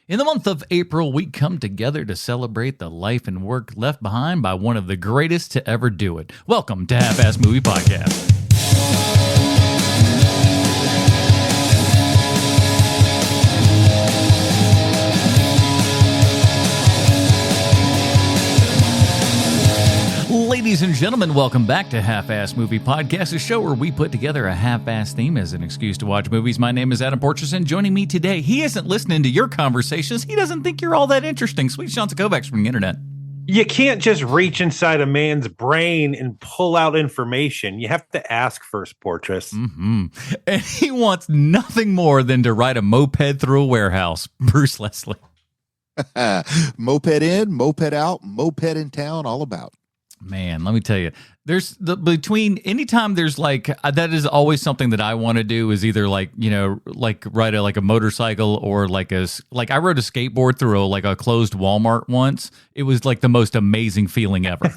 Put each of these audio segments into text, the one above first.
In the month of April, we come together to celebrate the life and work left behind by one of the greatest to ever do it. Welcome to Half-Ass Movie Podcast. Ladies and gentlemen, welcome back to Half-Ass Movie Podcast, a show where we put together a half-ass theme as an excuse to watch movies. My name is Adam Porteous, and joining me today, he isn't listening to your conversations. He doesn't think you're all that interesting. Sweet Sean Kovacs from the internet. You can't just reach inside a man's brain and pull out information. You have to ask first, Porteous. Mm-hmm. And he wants nothing more than to ride a moped through a warehouse. Bruce Leslie. Moped in, moped out, moped in town, all about. Man, let me tell you, anytime there's like, that is always something that I want to do is either like, you know, like ride a motorcycle or like I rode a skateboard through a closed Walmart once. It was like the most amazing feeling ever.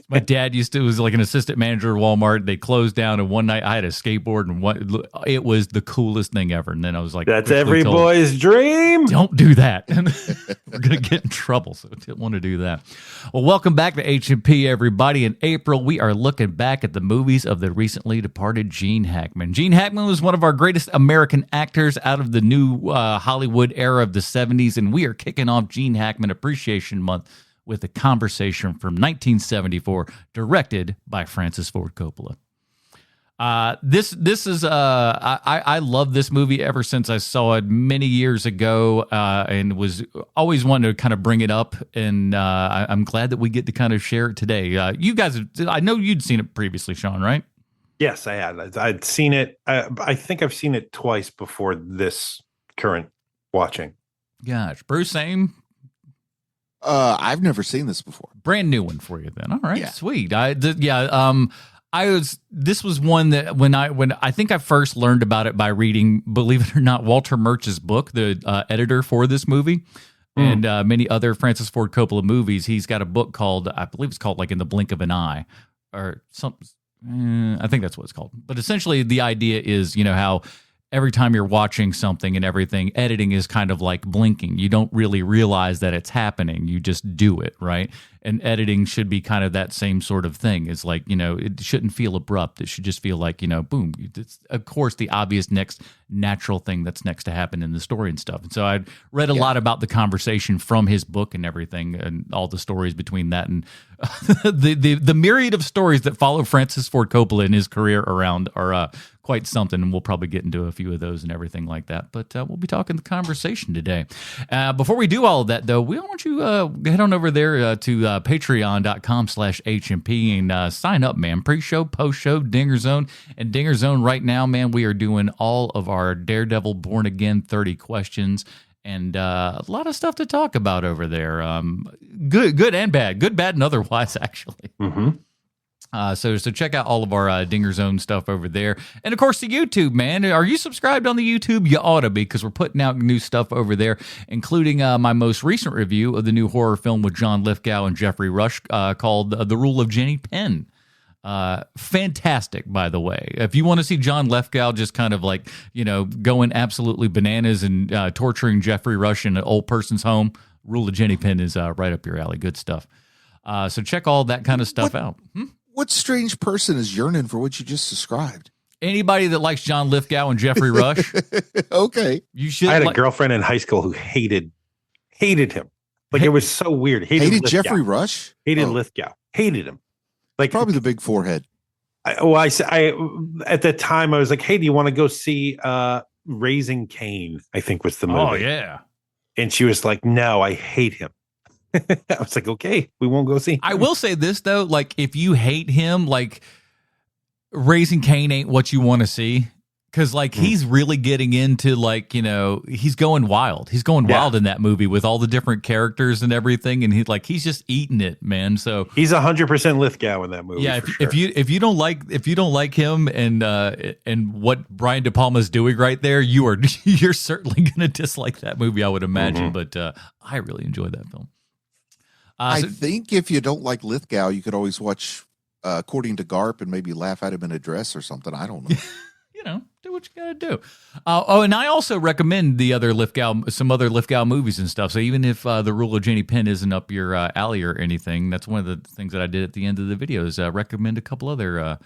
My dad was like an assistant manager at Walmart. They closed down, and one night I had a skateboard, and it was the coolest thing ever. And then I was like, "That's every boy's dream." Don't do that. We're gonna get in trouble, so I didn't want to do that. Well, welcome back to HMP, everybody. In April, we are looking back at the movies of the recently departed Gene Hackman. Gene Hackman was one of our greatest American actors out of the new Hollywood era of the 70s, and we are kicking off Gene Hackman Appreciation Month with a conversation from 1974, directed by Francis Ford Coppola. This is I love this movie ever since I saw it many years ago, and was always wanting to kind of bring it up. And I'm glad that we get to kind of share it today. You guys, I know you'd seen it previously, Sean, right? Yes, I had. I'd seen it. I think I've seen it twice before this current watching. Gosh, Bruce, same. I've never seen this before. Brand new one for you then. All right, yeah. Sweet. This was one that when I think I first learned about it by reading, believe it or not, Walter Murch's book, the editor for this movie, and many other Francis Ford Coppola movies. He's got a book called, I believe it's called like In the Blink of an Eye or something. I think that's what it's called. But essentially the idea is, you know, how every time you're watching something and everything, editing is kind of like blinking. You don't really realize that it's happening. You just do it, right? And editing should be kind of that same sort of thing. It's like, you know, it shouldn't feel abrupt. It should just feel like, you know, boom. It's, of course, the obvious next natural thing that's next to happen in the story and stuff. And so I read a lot about the conversation from his book and everything, and all the stories between that and the myriad of stories that follow Francis Ford Coppola in his career around are quite something, and we'll probably get into a few of those and everything like that. But we'll be talking the conversation today. Before we do all of that, though, we want you head on over there to patreon.com/HMP and sign up, man. Pre-show, post-show, Dinger Zone. And Dinger Zone right now, man, we are doing all of our Daredevil Born Again 30 questions. And a lot of stuff to talk about over there. Good and bad. Good, bad, and otherwise, actually. Mm-hmm. So check out all of our Dinger Zone stuff over there. And, of course, the YouTube, man. Are you subscribed on the YouTube? You ought to be, because we're putting out new stuff over there, including my most recent review of the new horror film with John Lithgow and Jeffrey Rush called The Rule of Jenny Penn. Fantastic, by the way. If you want to see John Lithgow just kind of like, you know, going absolutely bananas and torturing Jeffrey Rush in an old person's home, Rule of Jenny Penn is right up your alley. Good stuff. So check all that kind of stuff out. What strange person is yearning for what you just described? Anybody that likes John Lithgow and Jeffrey Rush. Okay. You should. I had a girlfriend in high school who hated him. Like, it was so weird. Hated Jeffrey Rush? Hated Lithgow. Hated him. Like, probably the big forehead. I at the time I was like, hey, do you want to go see Raising Cain? I think was the movie. Oh yeah. And she was like, no, I hate him. I was like, okay, we won't go see him. I will say this though, like if you hate him, like Raising Cain ain't what you want to see. Because, like, he's really getting into, like, you know, he's going wild. He's going wild in that movie with all the different characters and everything. And he's just eating it, man. So he's 100% Lithgow in that movie. Yeah, for sure. if you don't like him and what Brian De Palma's doing right there, you're certainly going to dislike that movie, I would imagine. But I really enjoyed that film. I think if you don't like Lithgow, you could always watch According to Garp and maybe laugh at him in a dress or something. I don't know. do what you got to do. And I also recommend some other Lithgow movies and stuff. So even if The Rule of Jenny Penn isn't up your alley or anything, that's one of the things that I did at the end of the video is recommend a couple other,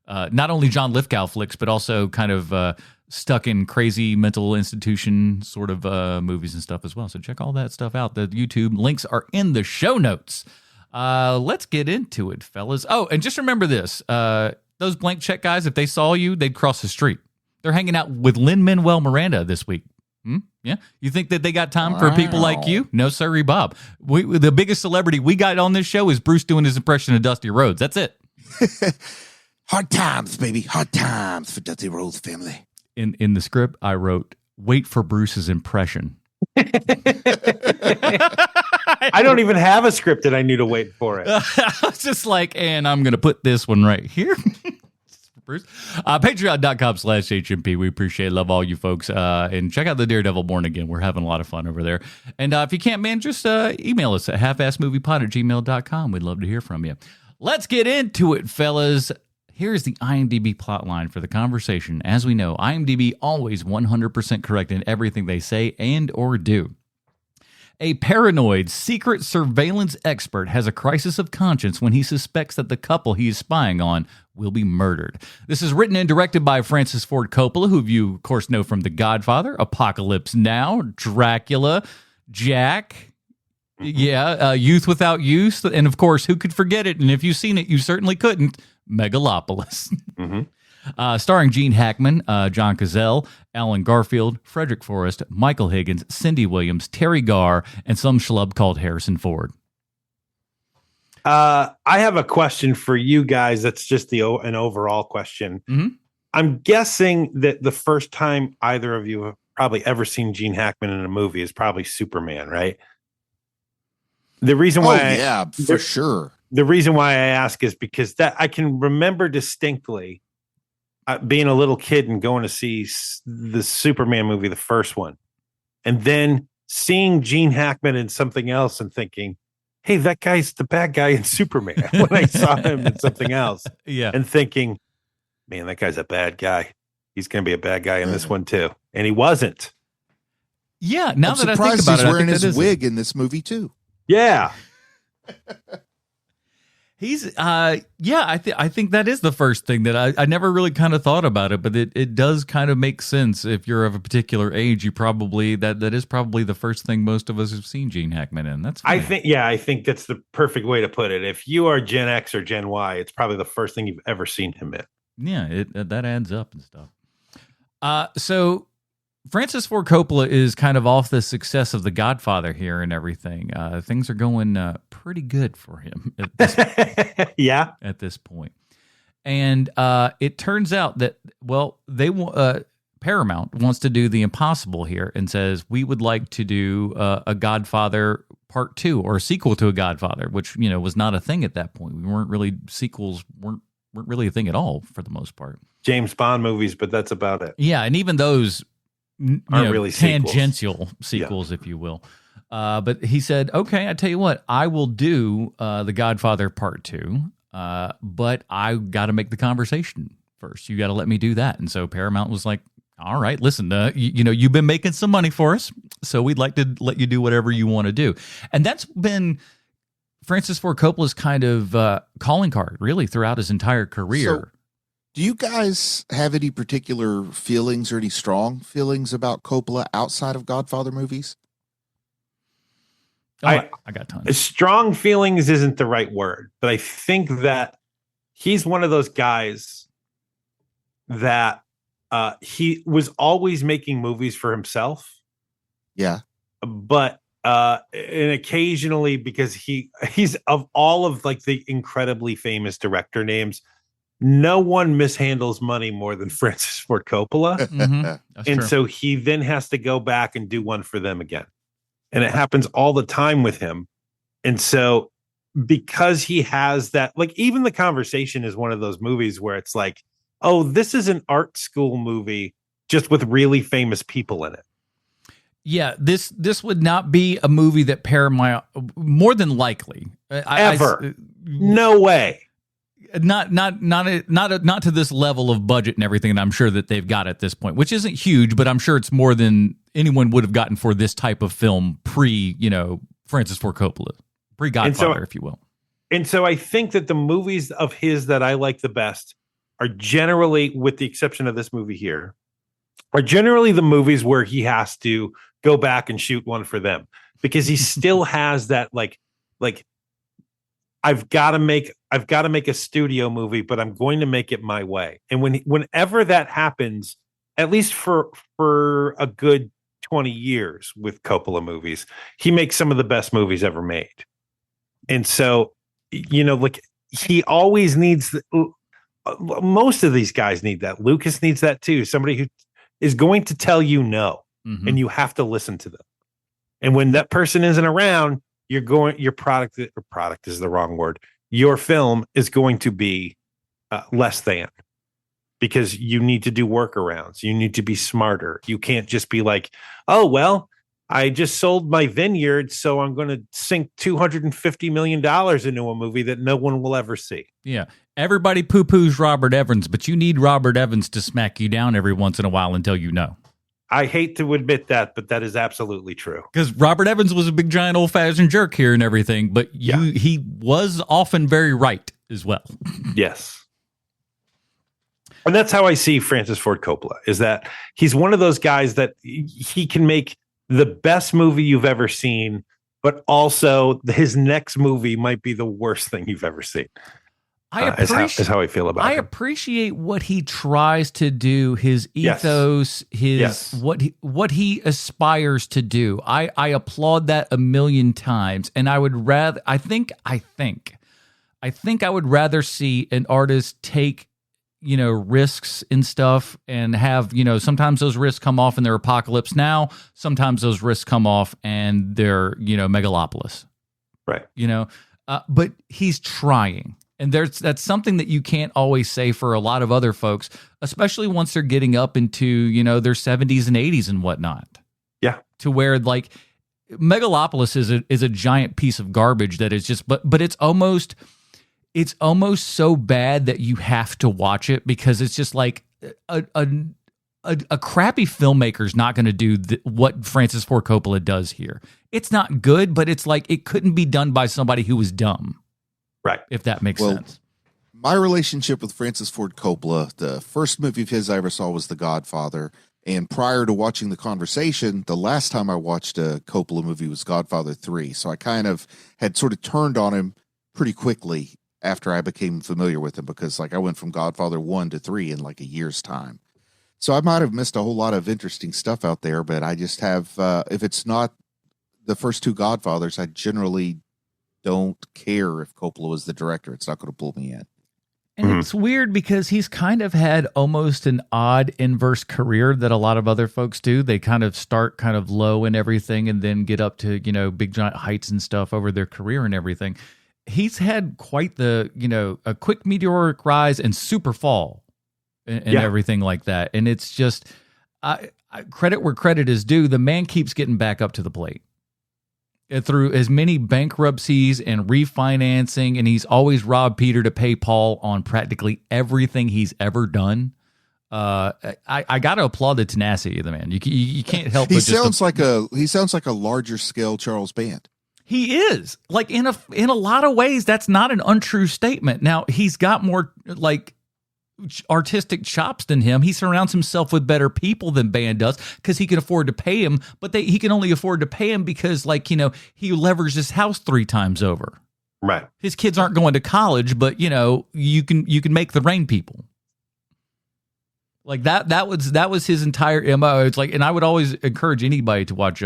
not only John Lithgow flicks, but also kind of stuck in crazy mental institution sort of movies and stuff as well. So check all that stuff out. The YouTube links are in the show notes. Let's get into it, fellas. Oh, and just remember this. Those blank check guys, if they saw you, they'd cross the street. They're hanging out with Lin-Manuel Miranda this week. Yeah? You think that they got time for people like you? No, sorry, Bob. The biggest celebrity we got on this show is Bruce doing his impression of Dusty Rhodes. That's it. Hard times, baby. Hard times for Dusty Rhodes family. In the script, I wrote, wait for Bruce's impression. I don't even have a script that I knew to wait for it. I was just like, and I'm going to put this one right here. Bruce. Patreon.com/HMP. We appreciate, love all you folks. And check out the Daredevil Born Again. We're having a lot of fun over there. And if you can't, man, just email us at halfassmoviepod@gmail.com. We'd love to hear from you. Let's get into it, fellas. Here's the IMDb plotline for the conversation. As we know, IMDb always 100% correct in everything they say and or do. A paranoid secret surveillance expert has a crisis of conscience when he suspects that the couple he is spying on will be murdered. This is written and directed by Francis Ford Coppola, who you, of course, know from The Godfather, Apocalypse Now, Dracula, Jack, Youth Without Youth, and, of course, who could forget it? And if you've seen it, you certainly couldn't. Megalopolis. Starring Gene Hackman, John Cazale, Alan Garfield, Frederick Forrest, Michael Higgins, Cindy Williams, Terry Garr, and some schlub called Harrison Ford. I have a question for you guys. That's just an overall question. I'm guessing that the first time either of you have probably ever seen Gene Hackman in a movie is probably Superman, right? The reason why, for sure. The reason why I ask is because that I can remember distinctly being a little kid and going to see the Superman movie, the first one, and then seeing Gene Hackman in something else and thinking, hey, that guy's the bad guy in Superman when I saw him in something else. And thinking, man, that guy's a bad guy. He's going to be a bad guy in this one too. And he wasn't. Yeah. Now that I think about it, he's wearing his wig in this movie too. Yeah. He's, I think that is the first thing that I never really kind of thought about it, but it does kind of make sense. If you're of a particular age, you probably, that is probably the first thing most of us have seen Gene Hackman in. That's funny. I think that's the perfect way to put it. If you are Gen X or Gen Y, it's probably the first thing you've ever seen him in. Yeah, that adds up and stuff. So Francis Ford Coppola is kind of off the success of The Godfather here and everything. Things are going pretty good for him at this point. And it turns out that, Paramount wants to do the impossible here and says, we would like to do a Godfather Part 2 or a sequel to a Godfather, which, was not a thing at that point. Sequels weren't really a thing at all for the most part. James Bond movies, but that's about it. Yeah, and even those aren't really tangential sequels, if you will. But he said, okay, I tell you what, I will do The Godfather Part 2, but I got to make the conversation first. You got to let me do that. And so Paramount was like, all right, listen, you've been making some money for us, so we'd like to let you do whatever you want to do. And that's been Francis Ford Coppola's kind of calling card, really, throughout his entire career. So, do you guys have any particular feelings or any strong feelings about Coppola outside of Godfather movies? I got tons. Strong feelings isn't the right word, but I think that he's one of those guys that he was always making movies for himself. Yeah. But and occasionally, because he's of all of like the incredibly famous director names, no one mishandles money more than Francis Ford Coppola. And true. So he then has to go back and do one for them again. And it happens all the time with him. And so because he has that, like, even The Conversation is one of those movies where it's like, oh, this is an art school movie just with really famous people in it. Yeah, this would not be a movie that Paramount, more than likely. Ever. No way. Not to this level of budget and everything that I'm sure that they've got at this point, which isn't huge, but I'm sure it's more than anyone would have gotten for this type of film pre, Francis Ford Coppola, pre Godfather, if you will. And so I think that the movies of his that I like the best are generally, with the exception of this movie here, are generally the movies where he has to go back and shoot one for them, because he still has that like I've got to make a studio movie, but I'm going to make it my way. And whenever that happens, at least for a good 20 years with Coppola movies, he makes some of the best movies ever made. And so, like, he always needs most of these guys need that. Lucas needs that too. Somebody who is going to tell you no, and you have to listen to them. And when that person isn't around, your product is the wrong word. Your film is going to be less than, because you need to do workarounds. You need to be smarter. You can't just be like, oh, well, I just sold my vineyard, so I'm going to sink $250 million into a movie that no one will ever see. Yeah. Everybody poo-poos Robert Evans, but you need Robert Evans to smack you down every once in a while until you know. I hate to admit that, but that is absolutely true. Because Robert Evans was a big, giant, old-fashioned jerk here and everything, but he was often very right as well. Yes. And that's how I see Francis Ford Coppola, is that he's one of those guys that he can make the best movie you've ever seen, but also his next movie might be the worst thing you've ever seen. Is how I feel about it. I appreciate what he tries to do, his ethos, what he aspires to do. I applaud that a million times, and I think I would rather see an artist take risks and stuff, and have sometimes those risks come off in their Apocalypse Now, sometimes those risks come off and they're Megalopolis, right? But he's trying. And that's something that you can't always say for a lot of other folks, especially once they're getting up into, their 70s and 80s and whatnot. Yeah. To where, like, Megalopolis is a giant piece of garbage that is just, but it's almost so bad that you have to watch it, because it's just like a crappy filmmaker's not going to do what Francis Ford Coppola does here. It's not good, but it's like it couldn't be done by somebody who was dumb. Right. If that makes sense. My relationship with Francis Ford Coppola, the first movie of his I ever saw was The Godfather. And prior to watching The Conversation, the last time I watched a Coppola movie was Godfather 3. So I kind of had sort of turned on him pretty quickly after I became familiar with him, because like I went from Godfather 1 to 3 in like a year's time. So I might have missed a whole lot of interesting stuff out there, but I just have, if it's not the first two Godfathers, I generally don't care if Coppola was the director. It's not going to pull me in. And it's weird because he's kind of had almost an odd inverse career that a lot of other folks do. They kind of start kind of low and everything, and then get up to, big giant heights and stuff over their career and everything. He's had quite the, a quick meteoric rise and super fall and everything like that. And it's just, I credit where credit is due. The man keeps getting back up to the plate. Through as many bankruptcies and refinancing, and he's always robbed Peter to pay Paul on practically everything he's ever done. I got to applaud the tenacity of the man. You can't help. He sounds like a larger scale Charles Band. He is, like, in a lot of ways. That's not an untrue statement. Now he's got more like artistic chops than him. He surrounds himself with better people than Band does, because he can afford to pay him, but he can only afford to pay him because, like, he leveraged his house 3 times over. Right. His kids aren't going to college, but you can make the rain people. Like that was his entire MO. It's like, and I would always encourage anybody to watch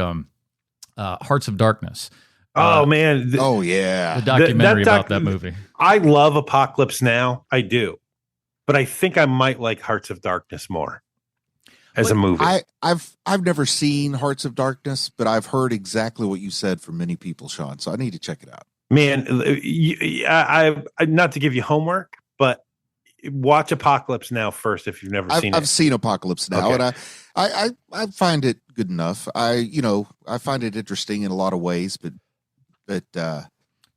Hearts of Darkness. Oh man. The documentary about that movie. I love Apocalypse Now. I do. But I think I might like Hearts of Darkness more as a movie. I've never seen Hearts of Darkness, but I've heard exactly what you said from many people, Sean. So I need to check it out. Man, I not to give you homework, but watch Apocalypse Now first if you've never seen it. I've seen Apocalypse Now, and I find it good enough. I find it interesting in a lot of ways, but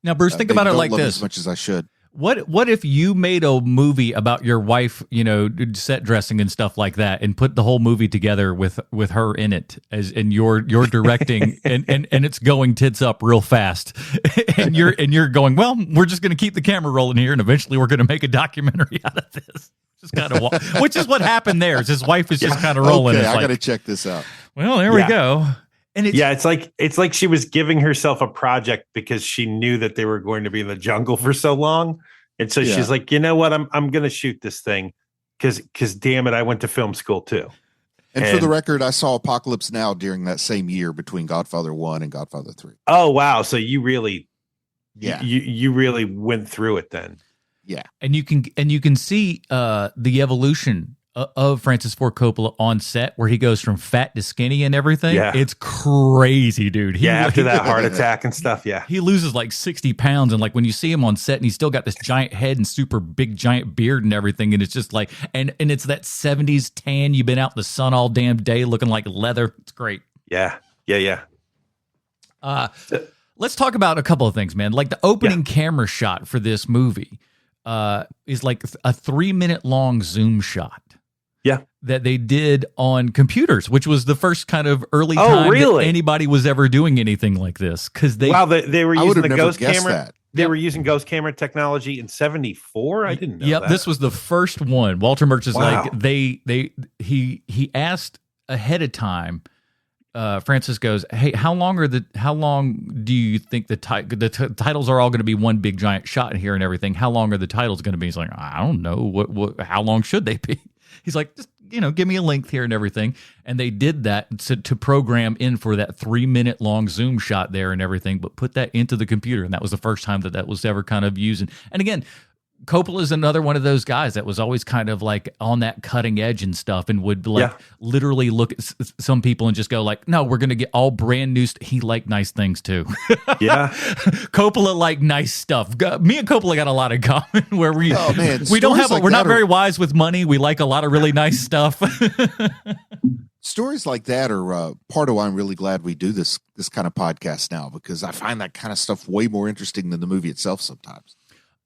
now, Bruce, think about it like this: as much as I should. What if you made a movie about your wife, set dressing and stuff like that, and put the whole movie together with her in it, and you're directing, and it's going tits up real fast, and you're going, well, we're just going to keep the camera rolling here, and eventually we're going to make a documentary out of this. Just kind of, which is what happened there. Is his wife is just kind of rolling. Okay, I got to check this out. Well, there we go. And it's like she was giving herself a project because she knew that they were going to be in the jungle for so long, and so she's like, you know what, I'm going to shoot this thing because damn it, I went to film school too. And for the record, I saw Apocalypse Now during that same year between Godfather 1 and Godfather 3. Oh wow, so you really, you really went through it then. Yeah, and you can see the evolution of Francis Ford Coppola on set, where he goes from fat to skinny and everything. Yeah. It's crazy, dude. After that heart attack and stuff, he loses like 60 pounds, and like when you see him on set, and he's still got this giant head and super big giant beard and everything, and it's just like, and it's that 70s tan. You've been out in the sun all damn day, looking like leather. It's great. Yeah. Let's talk about a couple of things, man. Like the opening camera shot for this movie is like a 3-minute long zoom shot. Yeah, that they did on computers, which was the first kind of early time that anybody was ever doing anything like this. Because they were using the ghost camera. That. They were using ghost camera technology in '74. I didn't know. Yep, this was the first one. Walter Murch is like he asked ahead of time. Francis goes, "Hey, how long do you think the titles are all going to be one big giant shot in here and everything? How long are the titles going to be?" He's like, "I don't know. What how long should they be?" He's like, just, give me a length here and everything. And they did that to program in for that 3-minute long zoom shot there and everything, but put that into the computer. And that was the first time that was ever kind of used. And again, Coppola is another one of those guys that was always kind of like on that cutting edge and stuff, and would literally look at some people and just go like, no, we're going to get all brand new. He liked nice things too. Yeah. Coppola liked nice stuff. Me and Coppola got a lot in common where we're not very wise with money. We like a lot of really nice stuff. Stories like that are part of why I'm really glad we do this kind of podcast now, because I find that kind of stuff way more interesting than the movie itself sometimes.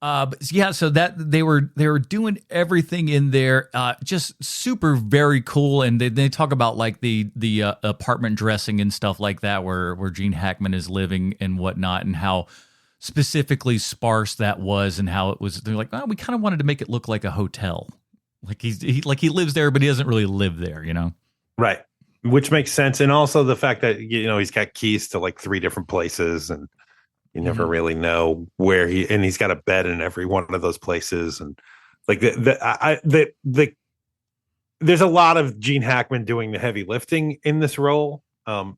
So that they were doing everything in there, just super very cool. And they talk about like the apartment dressing and stuff like that, where Gene Hackman is living and whatnot, and how specifically sparse that was, and how it was. They're like, oh, we kind of wanted to make it look like a hotel, like he lives there, but he doesn't really live there, Right, which makes sense, and also the fact that he's got keys to like 3 different places, and you never really know where he's got a bed in every one of those places. And like there's a lot of Gene Hackman doing the heavy lifting in this role,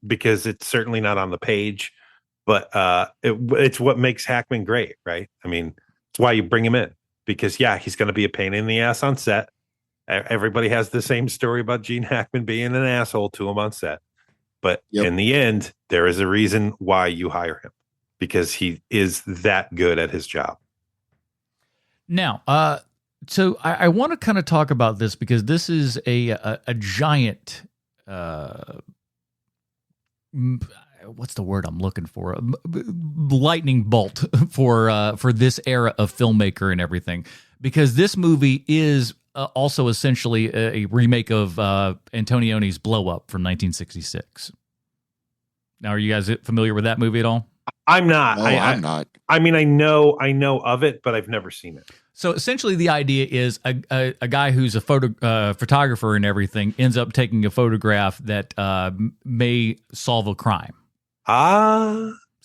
because it's certainly not on the page, but it's what makes Hackman great. Right. I mean, it's why you bring him in, because he's going to be a pain in the ass on set. Everybody has the same story about Gene Hackman being an asshole to him on set. But in the end, there is a reason why you hire him, because he is that good at his job. Now, so I want to kind of talk about this, because this is a giant, what's the word I'm looking for? Lightning bolt for this era of filmmaker and everything, because this movie is also essentially a remake of Antonioni's Blow Up from 1966. Now, are you guys familiar with that movie at all? I'm not. No, I'm not. I mean, I know of it, but I've never seen it. So essentially, the idea is a guy who's a photographer and everything ends up taking a photograph that may solve a crime.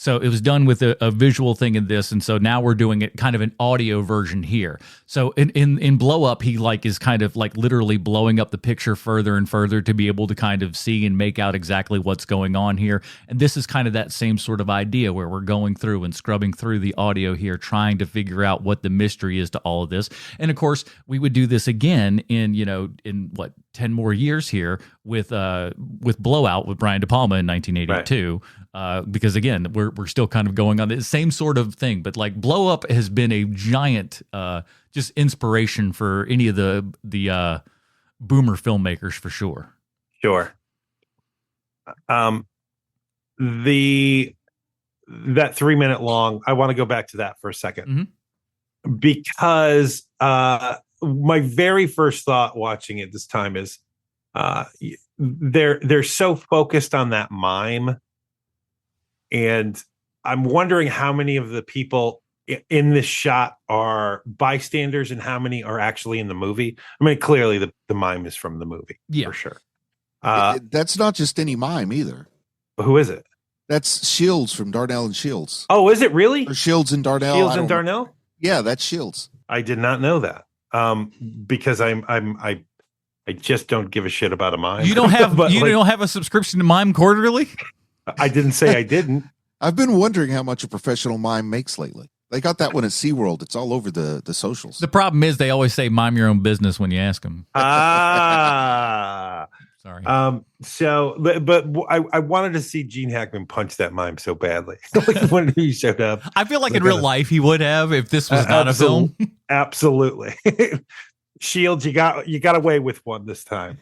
So it was done with a visual thing in this, and so now we're doing it kind of an audio version here. So in Blow Up, he is kind of like literally blowing up the picture further and further to be able to kind of see and make out exactly what's going on here. And this is kind of that same sort of idea where we're going through and scrubbing through the audio here, trying to figure out what the mystery is to all of this. And of course, we would do this again in 10 more years here with Blowout with Brian De Palma in 1982. Right. Because again, we're still kind of going on the same sort of thing, but like Blow Up has been a giant just inspiration for any of the boomer filmmakers for sure. Sure. That 3-minute long, I want to go back to that for a second. because my very first thought watching it this time is they're so focused on that mime, and I'm wondering how many of the people in this shot are bystanders and how many are actually in the movie. I mean, clearly the mime is from the movie, for sure. That's not just any mime either. Who is it? That's Shields from Darnell and Shields. Oh, is it really? Or Shields and Darnell. Shields and Darnell? Yeah, that's Shields. I did not know that. Because I just don't give a shit about a mime. You don't have don't have a subscription to Mime Quarterly? I didn't say I didn't. I've been wondering how much a professional mime makes lately. They got that one at SeaWorld. It's all over the socials. The problem is they always say mime your own business when you ask them. Sorry. But I wanted to see Gene Hackman punch that mime so badly. Like when he showed up. I feel like in real life he would have if this was not a film. Absolutely. Shields, you got away with one this time.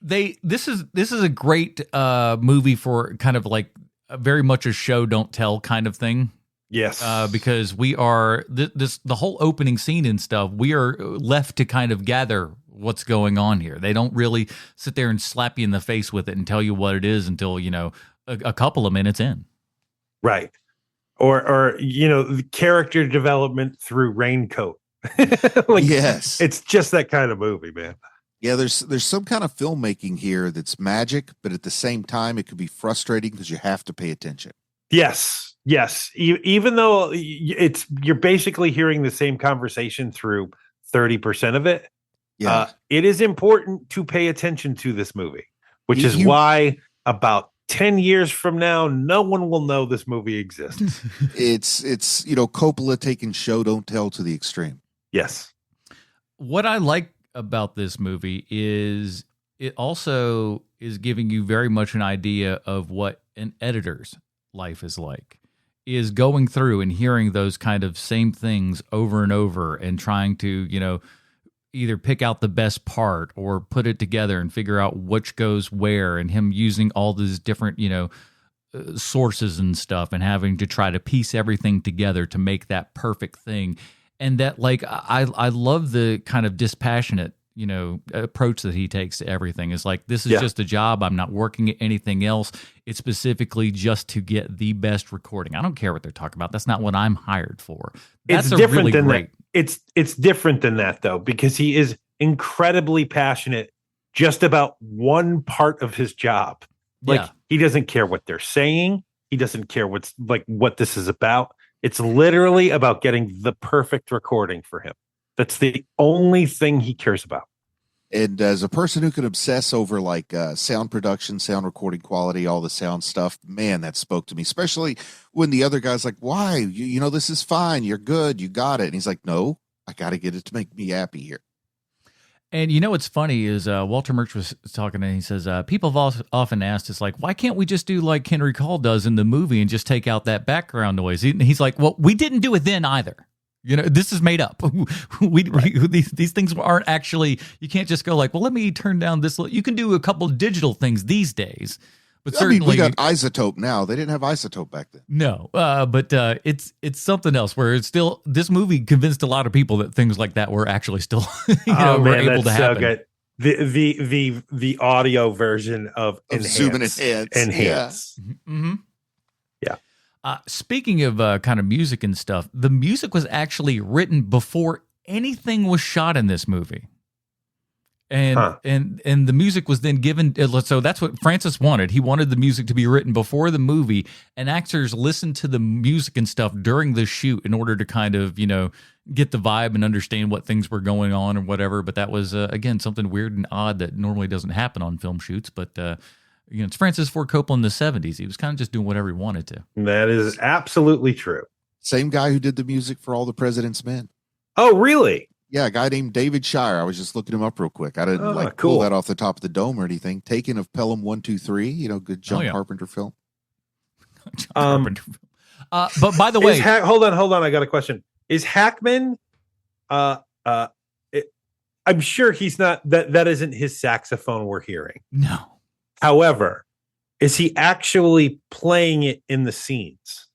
This is a great movie for kind of like very much a show don't tell kind of thing. Yes. Because we are the whole opening scene and stuff, we are left to kind of gather what's going on here. They don't really sit there and slap you in the face with it and tell you what it is until, a couple of minutes in. Right. Or the character development through Raincoat. Yes. It's just that kind of movie, man. Yeah, there's some kind of filmmaking here that's magic, but at the same time, it could be frustrating because you have to pay attention. Yes. Even though you're basically hearing the same conversation through 30% of it. Yeah, it is important to pay attention to this movie, which is why about 10 years from now, no one will know this movie exists. It's Coppola taking show don't tell to the extreme. Yes. What I like about this movie is it also is giving you very much an idea of what an editor's life is like, is going through and hearing those kind of same things over and over and trying to, either pick out the best part or put it together and figure out which goes where, and him using all these different, sources and stuff and having to try to piece everything together to make that perfect thing. And that, like, I love the kind of dispassionate, approach that he takes to everything. It's like, this is just a job. I'm not working at anything else. It's specifically just to get the best recording. I don't care what they're talking about. That's not what I'm hired for. That's different than great. It's different than that, though, because he is incredibly passionate just about one part of his job. Like, he doesn't care what they're saying. He doesn't care what this is about. It's literally about getting the perfect recording for him. That's the only thing he cares about. And as a person who can obsess over sound production, sound recording quality, all the sound stuff, man, that spoke to me, especially when the other guy's like, why? You know, this is fine. You're good. You got it. And he's like, no, I got to get it to make me happy here. And what's funny is Walter Murch was talking and he says, people have often asked us, like, why can't we just do like Henry Call does in the movie and just take out that background noise? He's like, well, we didn't do it then either. This is made up. These things aren't actually, you can't just go like, well, let me turn down this. You can do a couple of digital things these days. But certainly, we got isotope now. They didn't have isotope back then. No, but it's something else where it's still, this movie convinced a lot of people that things like that were actually still were able to happen. So good. The audio version of Zoom and Enhance. Yeah. Mm-hmm. Speaking of kind of music and stuff, the music was actually written before anything was shot in this movie. And the music was then given. So that's what Francis wanted. He wanted the music to be written before the movie, and actors listened to the music and stuff during the shoot in order to kind of, get the vibe and understand what things were going on or whatever. But that was, again, something weird and odd that normally doesn't happen on film shoots. But, it's Francis Ford Coppola in the 70s. He was kind of just doing whatever he wanted to. That is absolutely true. Same guy who did the music for All the President's Men. Oh, really? Yeah, a guy named David Shire. I was just looking him up real quick. I didn't pull that off the top of the dome or anything. Taken of Pelham 1, 2, 3. Good John Carpenter film. But by the way, hold on. I got a question. Is Hackman? I'm sure he's not. That isn't his saxophone we're hearing. No. However, is he actually playing it in the scenes?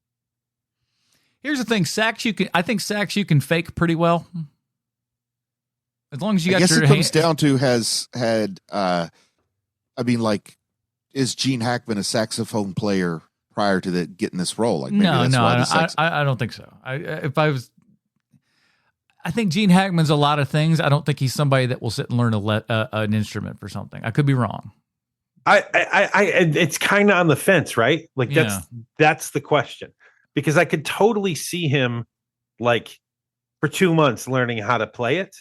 Here's the thing, I think sax you can fake pretty well. As long as you got I guess your it comes down to is Gene Hackman a saxophone player prior to getting this role? Like maybe I don't think so. I think Gene Hackman's a lot of things. I don't think he's somebody that will sit and learn an instrument for something. I could be wrong. It's kind of on the fence, right? Like that's the question, because I could totally see him like for 2 months learning how to play it.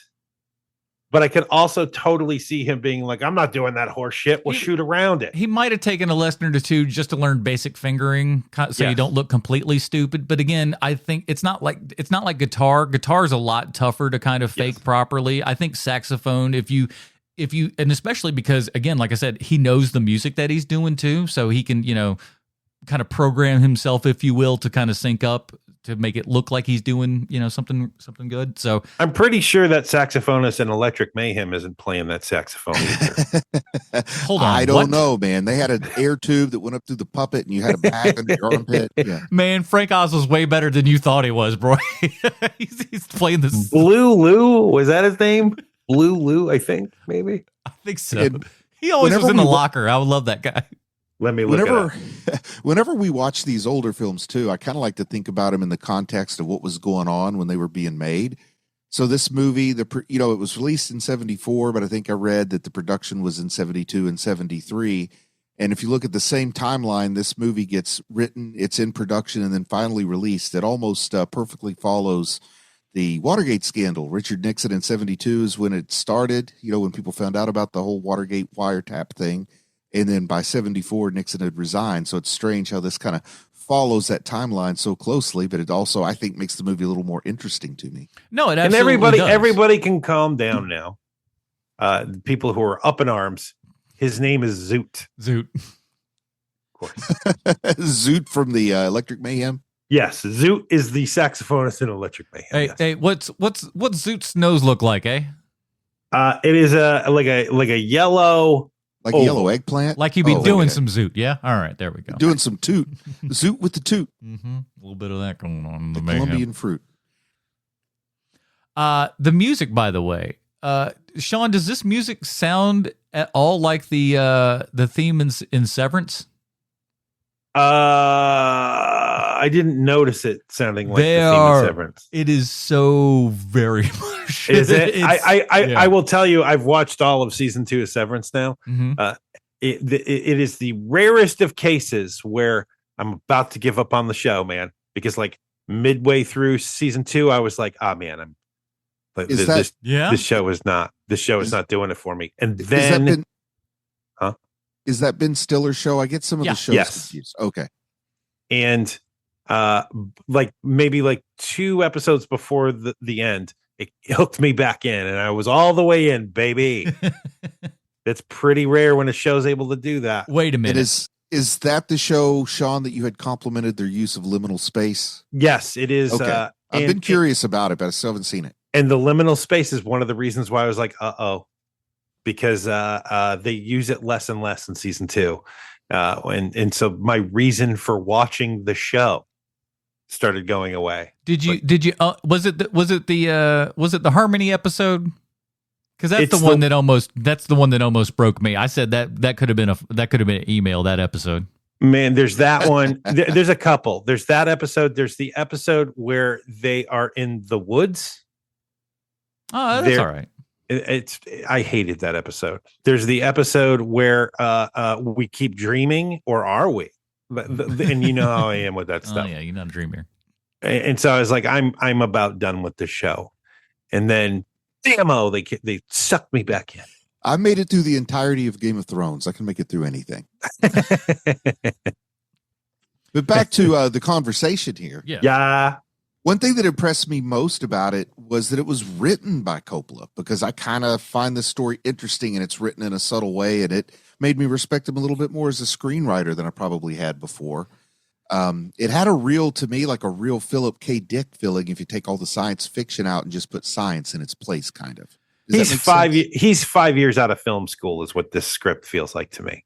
But I could also totally see him being like, I'm not doing that horse shit. We'll shoot around it. He might have taken a lesson or two just to learn basic fingering so you don't look completely stupid. But again, I think it's not like guitar. Guitar is a lot tougher to kind of fake properly. I think saxophone, if you, and especially because, again, like I said, he knows the music that he's doing too. So he can, kind of program himself, if you will, to kind of sync up to make it look like he's doing, something good. So I'm pretty sure that saxophonist in Electric Mayhem isn't playing that saxophone either. Hold on. I don't know, man. They had an air tube that went up through the puppet and you had a bag in your armpit. Yeah. Man, Frank Oz was way better than you thought he was, bro. he's playing this. Blue Lou, was that his name? Blue Lou, I think, maybe. I think so. He always was in the locker. I would love that guy. Let me look it up. Whenever we watch these older films too, I kind of like to think about them in the context of what was going on when they were being made. So this movie, it was released in 74, but I think I read that the production was in 72 and 73. And if you look at the same timeline, this movie gets written, it's in production, and then finally released. It almost perfectly follows the Watergate scandal. Richard Nixon in 72 is when it started, when people found out about the whole Watergate wiretap thing. And then by 74, Nixon had resigned. So it's strange how this kind of follows that timeline so closely, but it also, I think, makes the movie a little more interesting to me. No, it absolutely does. Everybody can calm down now. People who are up in arms. His name is Zoot. Zoot. Of course. Zoot from the Electric Mayhem? Yes, Zoot is the saxophonist in Electric Mayhem. Hey, what's Zoot's nose look like, eh? It is like a yellow... Like a yellow eggplant? Like you'd be doing some Zoot, yeah? All right, there we go. Doing some toot. Zoot with the toot. Mm-hmm. A little bit of that going on in the Colombian fruit. The music, by the way. Sean, does this music sound at all like the theme in Severance? I didn't notice it sounding like the theme of Severance. It is so very much. Is it? I will tell you, I've watched all of season 2 of Severance now. Mm-hmm. It is the rarest of cases where I'm about to give up on the show, man, because like midway through season 2, I was like, man, this show is not doing it for me. And then, is that Ben Stiller's show? I get some of the shows confused. Okay. And maybe 2 episodes before the end, it hooked me back in and I was all the way in, baby. It's pretty rare when a show's able to do that. Wait a minute. Is that the show, Sean, that you had complimented their use of liminal space? Yes, it is. Okay. I've been curious about it, but I still haven't seen it. And the liminal space is one of the reasons why I was like, because they use it less and less in season 2. And so my reason for watching the show started going away. Did you was it the Harmony episode? Because that's the one that almost broke me. I said that could have been an email, that episode. Man, there's that one. There's a couple. There's that episode. There's the episode where they are in the woods. Oh, that's all right. I hated that episode. There's the episode where we keep dreaming, or are we? And you know how I am with that stuff. Oh yeah, you're not a dreamer. And so I was like, I'm about done with the show. And then, they sucked me back in. I made it through the entirety of Game of Thrones. I can make it through anything. But back to the conversation here. Yeah. One thing that impressed me most about it was that it was written by Coppola, because I kind of find this story interesting and it's written in a subtle way, and it made me respect him a little bit more as a screenwriter than I probably had before. It had a real Philip K. Dick feeling if you take all the science fiction out and just put science in its place, kind of. He's 5 years out of film school is what this script feels like to me.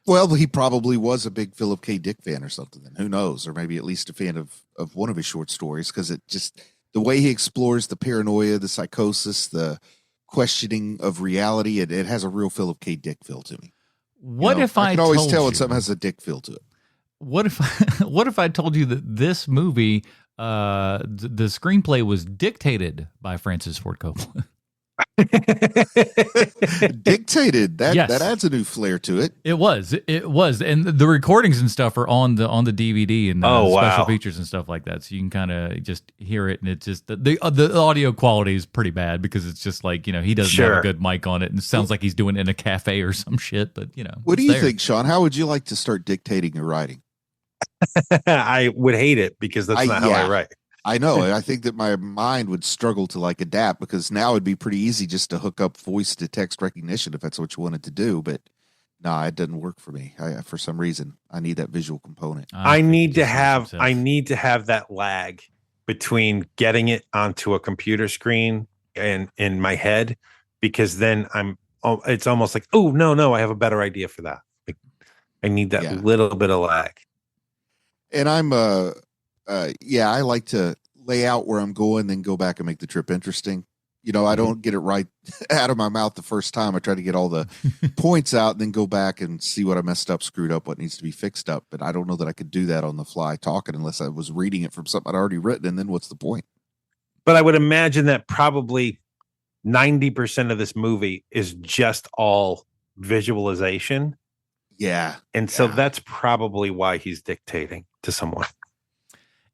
Well, he probably was a big Philip K. Dick fan or something. Then who knows? Or maybe at least a fan of one of his short stories, because it just the way he explores the paranoia, the psychosis, the questioning of reality. It has a real Philip K. Dick feel to me. What if I can always told tell you, when something has a Dick feel to it. What if what if I told you that this movie, the screenplay was dictated by Francis Ford Coppola? Dictated. That Yes. that adds a new flair to it. It was, and the recordings and stuff are on the DVD and special features and stuff like that, so you can kind of just hear it, and it's just the audio quality is pretty bad because it's just like, he doesn't have a good mic on it, and it sounds like he's doing it in a cafe or some shit. But what do you think, Sean? How would you like to start dictating your writing? I would hate it because that's not how I write. I know. I think that my mind would struggle to adapt, because now it'd be pretty easy just to hook up voice to text recognition if that's what you wanted to do. But no, it doesn't work for me. For some reason, I need that visual component. I need to have that lag between getting it onto a computer screen and in my head, because then it's almost like, oh, no, I have a better idea for that. I need that little bit of lag. And I'm I like to lay out where I'm going, then go back and make the trip interesting. I don't get it right out of my mouth the first time. I try to get all the points out and then go back and see what I messed up, screwed up, what needs to be fixed up. But I don't know that I could do that on the fly talking unless I was reading it from something I'd already written. And then what's the point? But I would imagine that probably 90% of this movie is just all visualization. Yeah. And so that's probably why he's dictating to someone.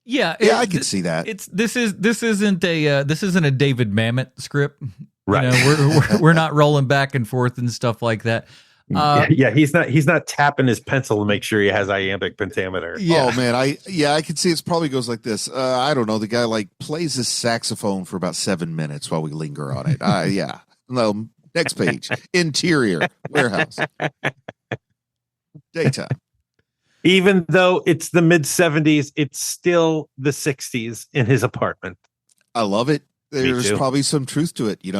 Yeah, I can see that. This isn't a David Mamet script, right? We're not rolling back and forth and stuff like that. He's not tapping his pencil to make sure he has iambic pentameter. Yeah. Oh man, I can see it probably goes like this. I don't know. The guy plays his saxophone for about 7 minutes while we linger on it. Yeah. No, next page. Interior warehouse. Daytime. Even though it's the mid 70s, it's still the 60s in his apartment. I love it. There's probably some truth to it, he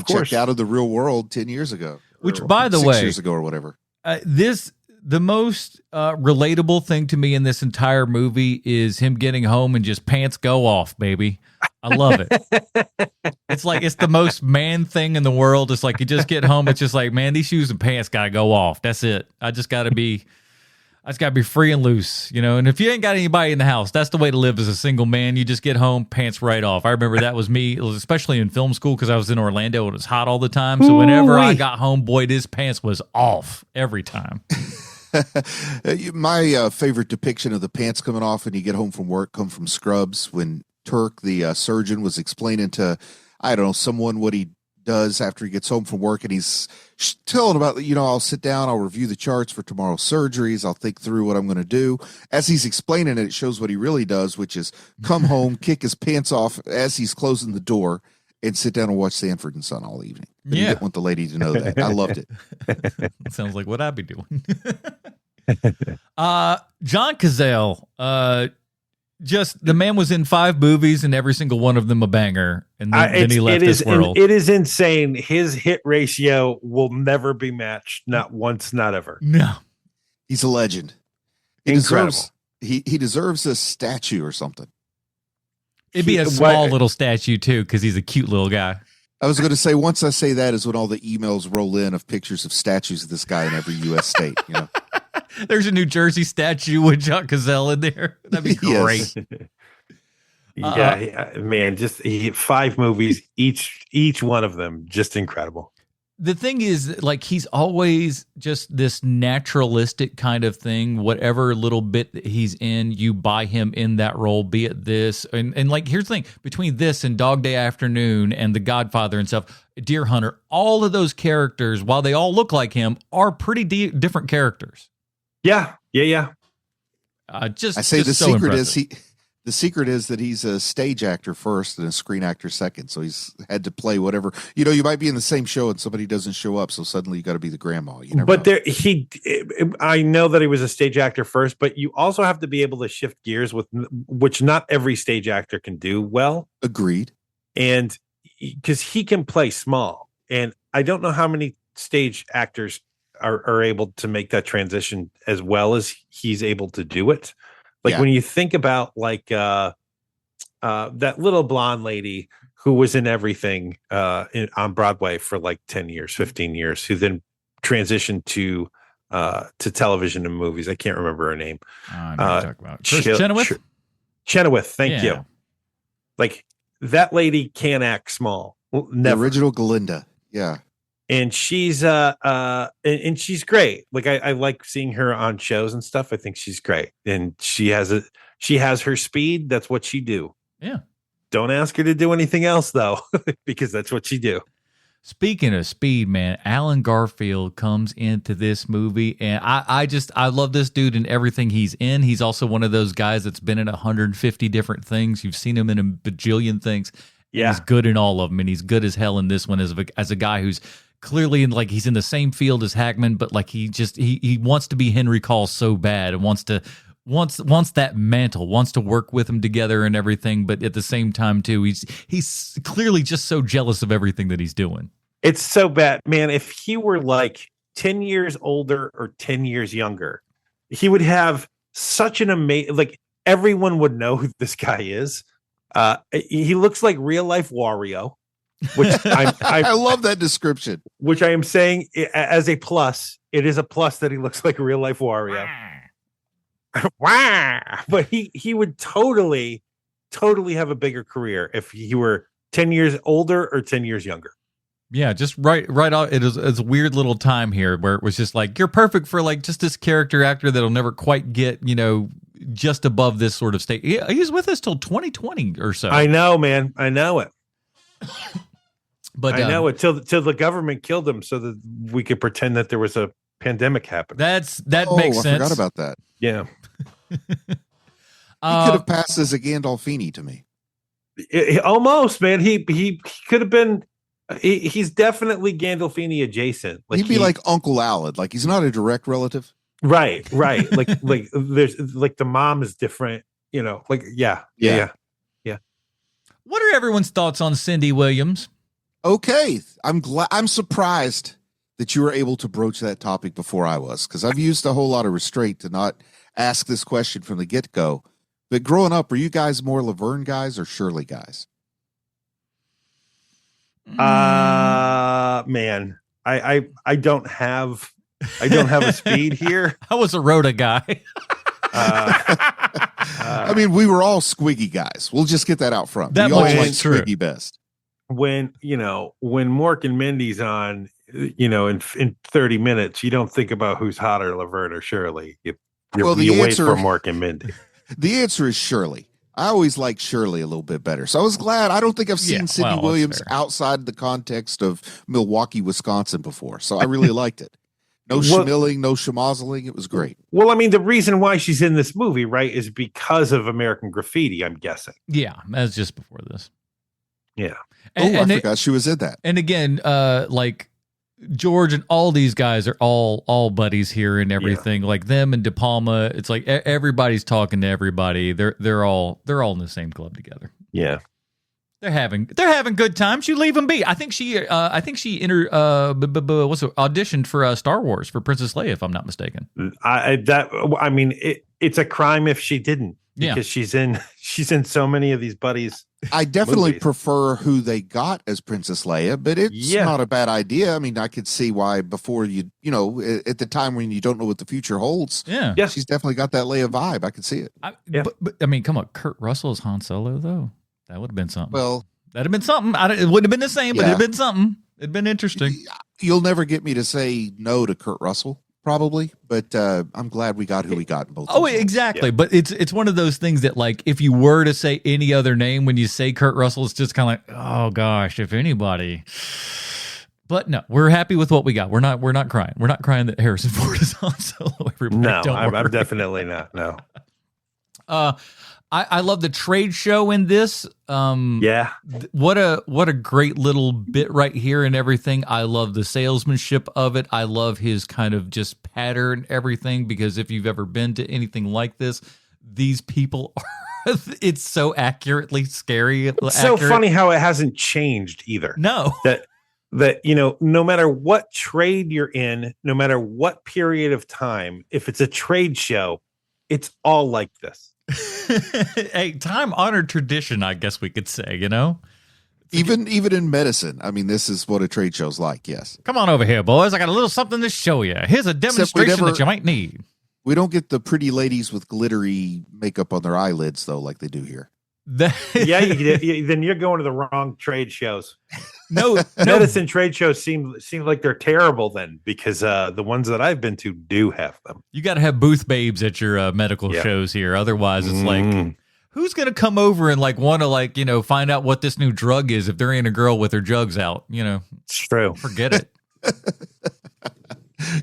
checked out of the real world 10 years ago. Which, by the way, 6 years ago or whatever. The most relatable thing to me in this entire movie is him getting home and just pants go off, baby. I love it. It's the most man thing in the world. It's like you just get home. It's just like, man, these shoes and pants got to go off. That's it. I just got to be free and loose, And if you ain't got anybody in the house, that's the way to live as a single man. You just get home, pants right off. I remember that was me, especially in film school, because I was in Orlando and it was hot all the time. So whenever I got home, boy, his pants was off every time. My favorite depiction of the pants coming off when you get home from work come from Scrubs, when Turk, the surgeon, was explaining to, I don't know, someone what he does after he gets home from work, and he's telling about, I'll sit down, I'll review the charts for tomorrow's surgeries, I'll think through what I'm going to do. As he's explaining it, it shows what he really does, which is come home, kick his pants off as he's closing the door, and sit down and watch Sanford and Son all evening. But he didn't want the lady to know that. I loved it. Sounds like what I'd be doing. John Cazale, just the man was in 5 movies and every single one of them a banger, and then he left this world. It is insane. His hit ratio will never be matched, not once, not ever. No, he's a legend. Incredible. He deserves a statue or something. It'd be a small little statue too, because he's a cute little guy. I was going to say, once I say that is when all the emails roll in of pictures of statues of this guy in every U.S. state. There's a New Jersey statue with John Cazale in there. That'd be great. Man, just 5 movies, each one of them just incredible. The thing is, he's always just this naturalistic kind of thing. Whatever little bit that he's in, you buy him in that role, be it this. And here's the thing, between this and Dog Day Afternoon and The Godfather and stuff, Deer Hunter, all of those characters, while they all look like him, are pretty different characters. Yeah. I say the so secret impressive. The secret is that he's a stage actor first and a screen actor second. So he's had to play whatever. You might be in the same show and somebody doesn't show up, so suddenly you got to be the grandma. I know that he was a stage actor first, but you also have to be able to shift gears, which not every stage actor can do well. Agreed. And because he can play small, and I don't know how many stage actors are able to make that transition as well as he's able to do it. Like Yeah. when you think about like that little blonde lady who was in everything on Broadway for like 10 years, 15 years, who then transitioned to television and movies. I can't remember her name. I know what you're talking about. Chenoweth? Chenoweth, thank you. Like that lady can't act small. Never. The original Glinda. Yeah. And she's and she's great. Like I like seeing her on shows and stuff. I think she's great. And she has her speed. That's what she do. Yeah. Don't ask her to do anything else though, because that's what she do. Speaking of speed, man, Alan Garfield comes into this movie, and I love this dude and everything he's in. He's also one of those guys that's been in 150 different things. You've seen him in a bajillion things. Yeah, he's good in all of them, and he's good as hell in this one as a guy who's clearly in, like, he's in the same field as Hackman, but like he wants to be Henry Call so bad and wants that mantle, wants to work with him together and everything, but at the same time too, he's clearly just so jealous of everything that he's doing. It's so bad, man. If he were like 10 years older or 10 years younger, he would have such an amazing, like everyone would know who this guy is. He looks like real life Wario, which I love that description. Which I am saying as a plus. It is a plus that he looks like a real life Wario. Wow! But he would totally have a bigger career if he were 10 years older or 10 years younger. Yeah, just right out. It's a weird little time here where it was just like, you're perfect for like just this character actor that'll never quite get, just above this sort of state. He's with us till 2020 or so. I know, man. I know it. But I know it till the government killed him so that we could pretend that there was a pandemic happening. That makes sense. I forgot about that. Yeah. He could have passed as a Gandolfini to me. Almost, man. He could have been. He's definitely Gandolfini adjacent. Like he'd be like Uncle Alan. Like he's not a direct relative. Right. like there's like the mom is different. Like yeah. What are everyone's thoughts on Cindy Williams? Okay, I'm surprised that you were able to broach that topic before I was, because I've used a whole lot of restraint to not ask this question from the get-go. But growing up, were you guys more Laverne guys or Shirley guys? Man, I don't have a speed here. I was a Rhoda guy. I mean, we were all Squiggy guys. We'll just get that out front. That we all much like is true. Squiggy best. When Mork and Mindy's on, in 30 minutes, you don't think about who's hotter, Laverne or Shirley. You wait for Mork and Mindy. The answer is Shirley. I always like Shirley a little bit better. So I was glad. I don't think I've seen Cindy Williams outside the context of Milwaukee, Wisconsin before. So I really liked it. No schmilling, no schmozzling. It was great. Well, I mean, the reason why she's in this movie, right, is because of American Graffiti, I'm guessing. Yeah, that's just before this. Yeah. I forgot she was in that. And again, like George and all these guys are all buddies here and everything. Yeah. Like them and De Palma, it's like everybody's talking to everybody. They're all in the same club together. Yeah. They're having good times. You leave them be. I think she auditioned for Star Wars for Princess Leia, if I'm not mistaken. It's a crime if she didn't, because she's in so many of these buddies. I definitely prefer who they got as Princess Leia, but it's not a bad idea. I mean, I could see why before at the time when you don't know what the future holds. Yeah. She's definitely got that Leia vibe. I could see it. But I mean, come on, Kurt Russell is Han Solo though. That would have been something. Well, that'd have been something. It wouldn't have been the same, but it'd have been something. It'd been interesting. You'll never get me to say no to Kurt Russell, probably, but I'm glad we got who we got in both. Oh, exactly. Yeah. But it's one of those things that, like, if you were to say any other name when you say Kurt Russell, it's just kind of like, oh gosh, if anybody. But no, we're happy with what we got. We're not crying. We're not crying that Harrison Ford is on Solo. Everybody, no, I'm definitely not. No. I love the trade show in this. What a great little bit right here and everything. I love the salesmanship of it. I love his kind of just pattern and everything, because if you've ever been to anything like this, these people are, it's so accurately scary. It's so funny how it hasn't changed either. No. that, no matter what trade you're in, no matter what period of time, if it's a trade show, it's all like this. A time-honored tradition, I guess we could say, Even in medicine, I mean, this is what a trade show's like. Yes. Come on over here, boys. I got a little something to show you. Here's a demonstration that you might need. We don't get the pretty ladies with glittery makeup on their eyelids, though, like they do here. Yeah, then you're going to the wrong trade shows. No, medicine trade shows seem like they're terrible then, because the ones that I've been to do have them. You got to have booth babes at your medical shows here. Otherwise, it's like, who's going to come over and want to find out what this new drug is if there ain't a girl with her jugs out? It's true. Forget it.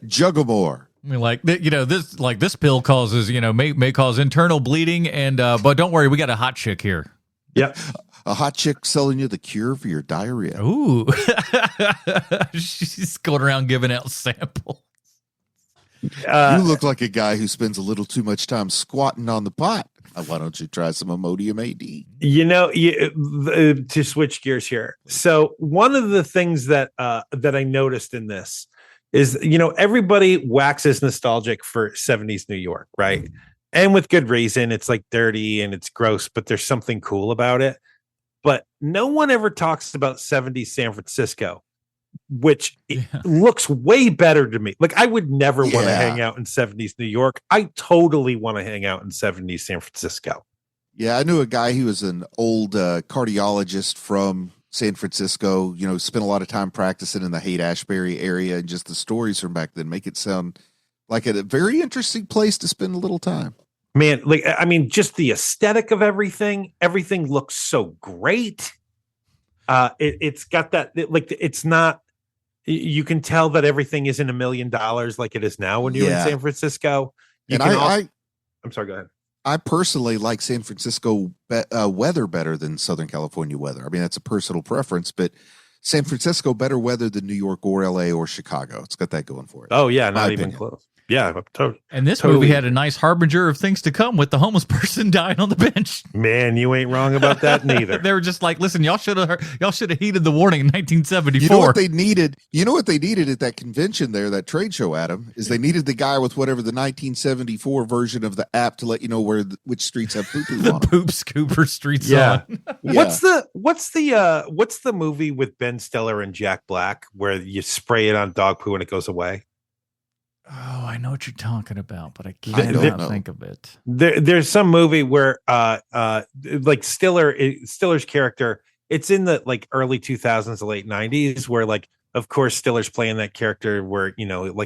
Jugamore. I mean, this pill causes, may cause internal bleeding, and but don't worry, we got a hot chick here. Yep. A hot chick selling you the cure for your diarrhea. Ooh. She's going around giving out samples. You look like a guy who spends a little too much time squatting on the pot. Why don't you try some Imodium AD? To switch gears here. So one of the things that I noticed in this is, everybody waxes nostalgic for 70s New York, right? And with good reason. It's dirty and it's gross, but there's something cool about it. But no one ever talks about 70s San Francisco, which looks way better to me. I would never want to hang out in 70s New York. I totally want to hang out in 70s San Francisco. Yeah, I knew a guy who was an old cardiologist from San Francisco, spent a lot of time practicing in the Haight-Ashbury area, and just the stories from back then make it sound like a very interesting place to spend a little time. Man, just the aesthetic of everything looks so great. It's got that, it's not, you can tell that everything isn't $1 million like it is now when you're in San Francisco. I'm sorry, go ahead. I personally like San Francisco weather better than Southern California weather. I mean, that's a personal preference, but San Francisco better weather than New York or LA or Chicago. It's got that going for it. Oh yeah, not even close. Yeah, totally. And this movie had a nice harbinger of things to come with the homeless person dying on the bench. Man, you ain't wrong about that neither. They were just like, listen, y'all should have heeded the warning in 1974. You know what they needed? You know what they needed at that convention there, that trade show, Adam, is they needed the guy with whatever the 1974 version of the app to let you know which streets have poo-poo the on them. poop scooper streets on. What's the movie with Ben Stiller and Jack Black where you spray it on dog poo and it goes away? Oh, I know what you're talking about, but I can't think of it. There's some movie where Stiller's character, it's in the early 2000s, late 90s, where of course Stiller's playing that character where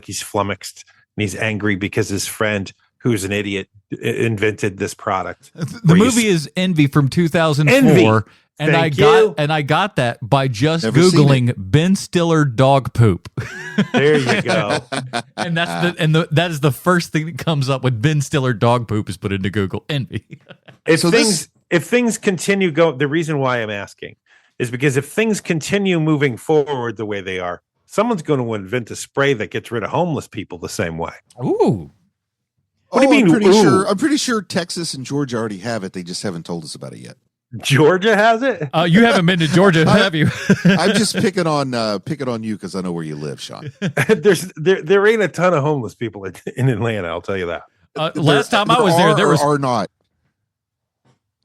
he's flummoxed and he's angry because his friend, who's an idiot, invented this product. The movie is Envy from 2004. Envy. And I got that by just Googling Ben Stiller dog poop. There you go. And that is the first thing that comes up when Ben Stiller dog poop is put into Google. Envy. If things continue the reason why I'm asking is because if things continue moving forward the way they are, someone's going to invent a spray that gets rid of homeless people the same way. Ooh. What do you mean? I'm pretty sure Texas and Georgia already have it. They just haven't told us about it yet. Georgia has it. You haven't been to Georgia, have you? I'm just picking on you because I know where you live, Sean. there ain't a ton of homeless people in Atlanta. I'll tell you that. Last time I was there was not.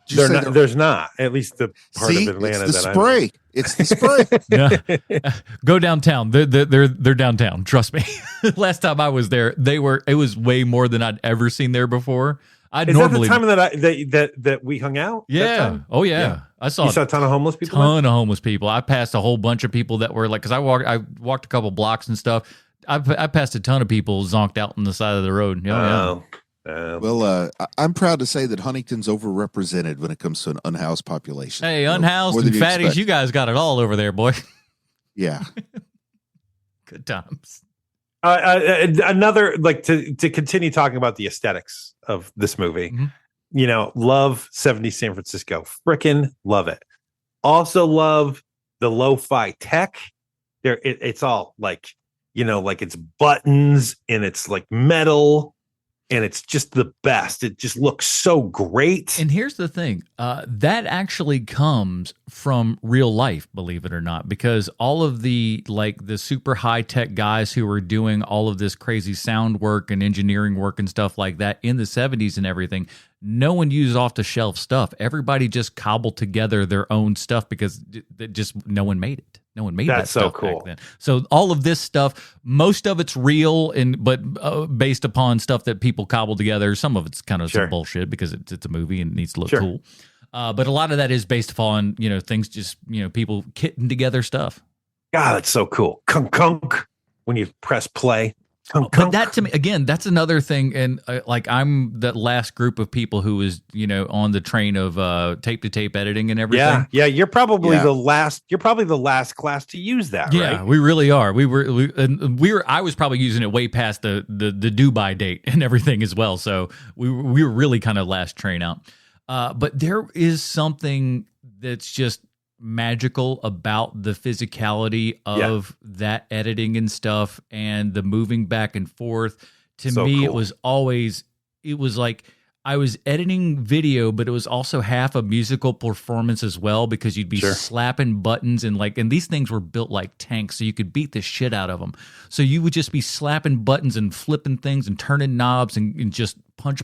There's not. At least the part of Atlanta it's the spray. It's the spray. Yeah. Go downtown. They're downtown. Trust me. Last time I was there, it was way more than I'd ever seen there before. That the time that we hung out? Yeah. Oh yeah. You saw a ton of homeless people. Homeless people. I passed a whole bunch of people that were because I walked a couple blocks and stuff. I passed a ton of people zonked out on the side of the road. Well, I'm proud to say that Huntington's overrepresented when it comes to an unhoused population. Hey, unhoused and fatties, you guys got it all over there, boy. Yeah. Good times. Another to continue talking about the aesthetics of this movie. Mm-hmm. Love 70s San Francisco. Frickin' love it. Also love the lo-fi tech. It's all it's buttons and it's metal. and it's just the best. It just looks so great. And here's the thing, that actually comes from real life, believe it or not, because all of the super high tech guys who were doing all of this crazy sound work and engineering work and stuff like that in the 70s and everything, no one used off the shelf stuff. Everybody just cobbled together their own stuff because just no one made it. No one made that stuff back then. So all of this stuff, most of it's real, but based upon stuff that people cobbled together. Some of it's kind of some bullshit because it's a movie and it needs to look cool. But a lot of that is based upon things just people kitting together stuff. God, that's so cool. Kunk kunk when you press play. But that to me, again, that's another thing. And I'm that last group of people who was, on the train of tape to tape editing and everything. Yeah. You're probably the last. You're probably the last class to use that. Yeah, right? We really are. We were. I was probably using it way past the due by date and everything as well. So we were really kind of last train out. But there is something that's just magical about the physicality of that editing and stuff and the moving back and forth. To me, cool. It was like I was editing video, but it was also half a musical performance as well, because you'd be slapping buttons and these things were built like tanks, so you could beat the shit out of them. So you would just be slapping buttons and flipping things and turning knobs and just punch,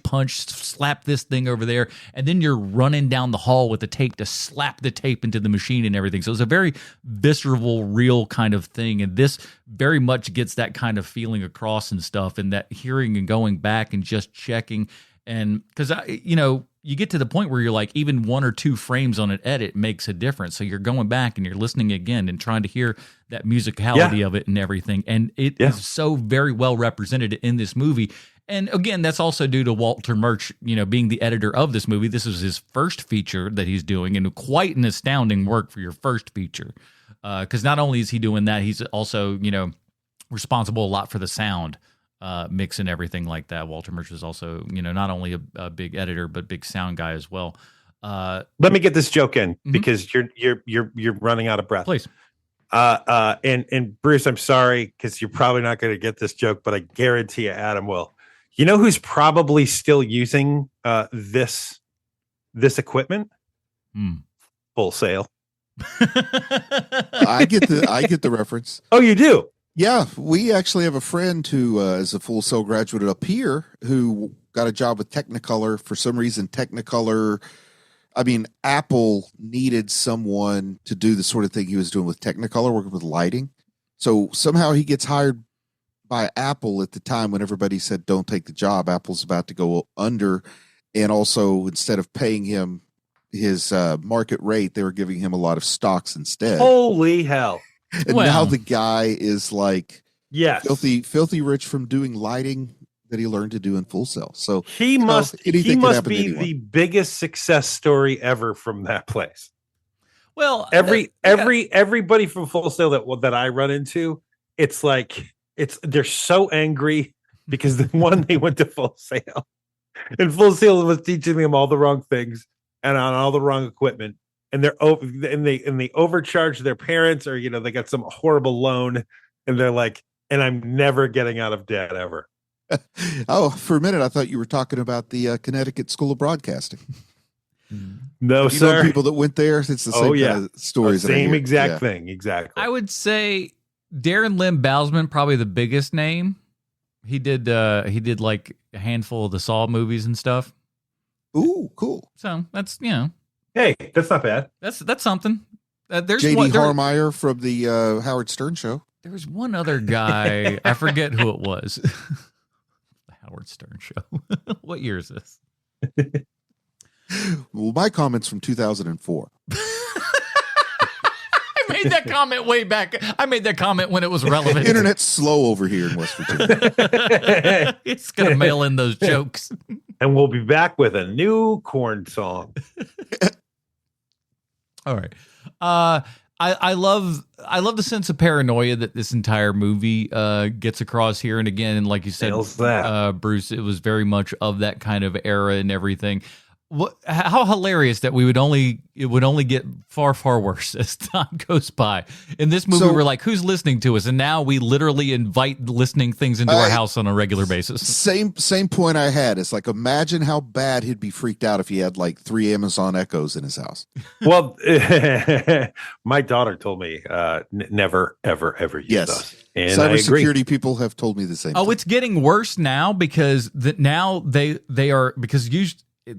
slap this thing over there. And then you're running down the hall with the tape to slap the tape into the machine and everything. So it's a very visceral, real kind of thing. And this very much gets that kind of feeling across and stuff, and that hearing and going back and just checking. And because, you get to the point where you're like, even 1 or 2 frames on an edit makes a difference. So you're going back and you're listening again and trying to hear that musicality of it and everything. And it is so very well represented in this movie. And again, that's also due to Walter Murch, being the editor of this movie. This is his first feature that he's doing, and quite an astounding work for your first feature. Because not only is he doing that, he's also, responsible a lot for the sound mix and everything like that. Walter Murch is also, not only a big editor, but big sound guy as well. Let me get this joke in because you're running out of breath. Please. And Bruce, I'm sorry, because you're probably not going to get this joke, but I guarantee you Adam will. You know who's probably still using this equipment? Full Sail. I get the reference. Oh, you do? Yeah, we actually have a friend who is a Full Sail graduate up here who got a job with Technicolor. For some reason, Apple needed someone to do the sort of thing he was doing with Technicolor, working with lighting. So somehow he gets hired by Apple at the time when everybody said, don't take the job. Apple's about to go under. And also, instead of paying him his market rate, they were giving him a lot of stocks instead. Holy hell. And now the guy is like filthy rich from doing lighting that he learned to do in Full Sail. So he must be the biggest success story ever from that place. Well, everybody from Full Sail that I run into, it's like they're so angry because they went to Full Sail, and Full Sail was teaching them all the wrong things and on all the wrong equipment. And they overcharged their parents, or they got some horrible loan, and they're like, and I'm never getting out of debt ever. Oh, for a minute I thought you were talking about the Connecticut School of Broadcasting. No, sir. People that went there, it's the same kind of stories. Same exact thing, exactly. I would say Darren Lynn Bousman, probably the biggest name. He did like a handful of the Saw movies and stuff. Ooh, cool. So that's Hey, that's not bad. That's something. There's J.D. Harmeyer from the Howard Stern show. There was one other guy. I forget who it was. The Howard Stern show. What year is this? Well, my comment's from 2004. I made that comment way back. I made that comment when it was relevant. Internet's slow over here in West Virginia. It's going to mail in those jokes. And we'll be back with a new corn song. All right. I love the sense of paranoia that this entire movie gets across here. And again, and like you said, Bruce, it was very much of that kind of era and everything. How hilarious that it would only get far, far worse as time goes by. In this movie, we're like, who's listening to us? And now we literally invite listening things into our house on a regular basis. Same point I had. It's like, imagine how bad he'd be freaked out if he had like 3 Amazon Echoes in his house. Well, my daughter told me never, ever, ever use those. And cybersecurity people have told me the same thing. It's getting worse now because now they are, because it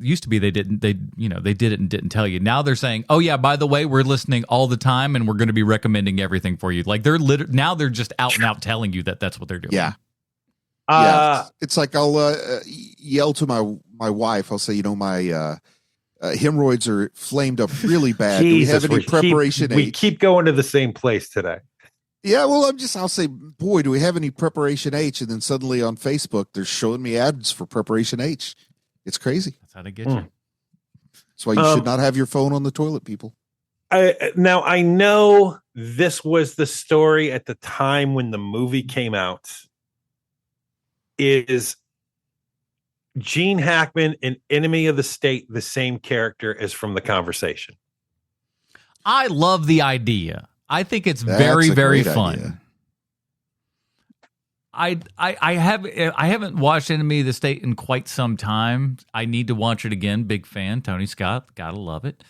used to be they did it and didn't tell you. Now they're saying, oh yeah, by the way, we're listening all the time and we're going to be recommending everything for you. Like now they're just out and out telling you that that's what they're doing. Yeah. It's like I'll yell to my wife. I'll say, my hemorrhoids are flamed up really bad. Jesus, do we have any preparation H? We keep going to the same place today. Yeah, well, I'll say, boy, do we have any preparation H? And then suddenly on Facebook, they're showing me ads for preparation H. It's crazy. That's how they get you. That's why you should not have your phone on the toilet, people. Now, I know this was the story at the time when the movie came out. Is Gene Hackman an enemy of the state the same character as from The Conversation? I love the idea. I think it's very, very fun. Idea. I haven't watched Enemy of the State in quite some time. I need to watch it again. Big fan. Tony Scott, gotta love it.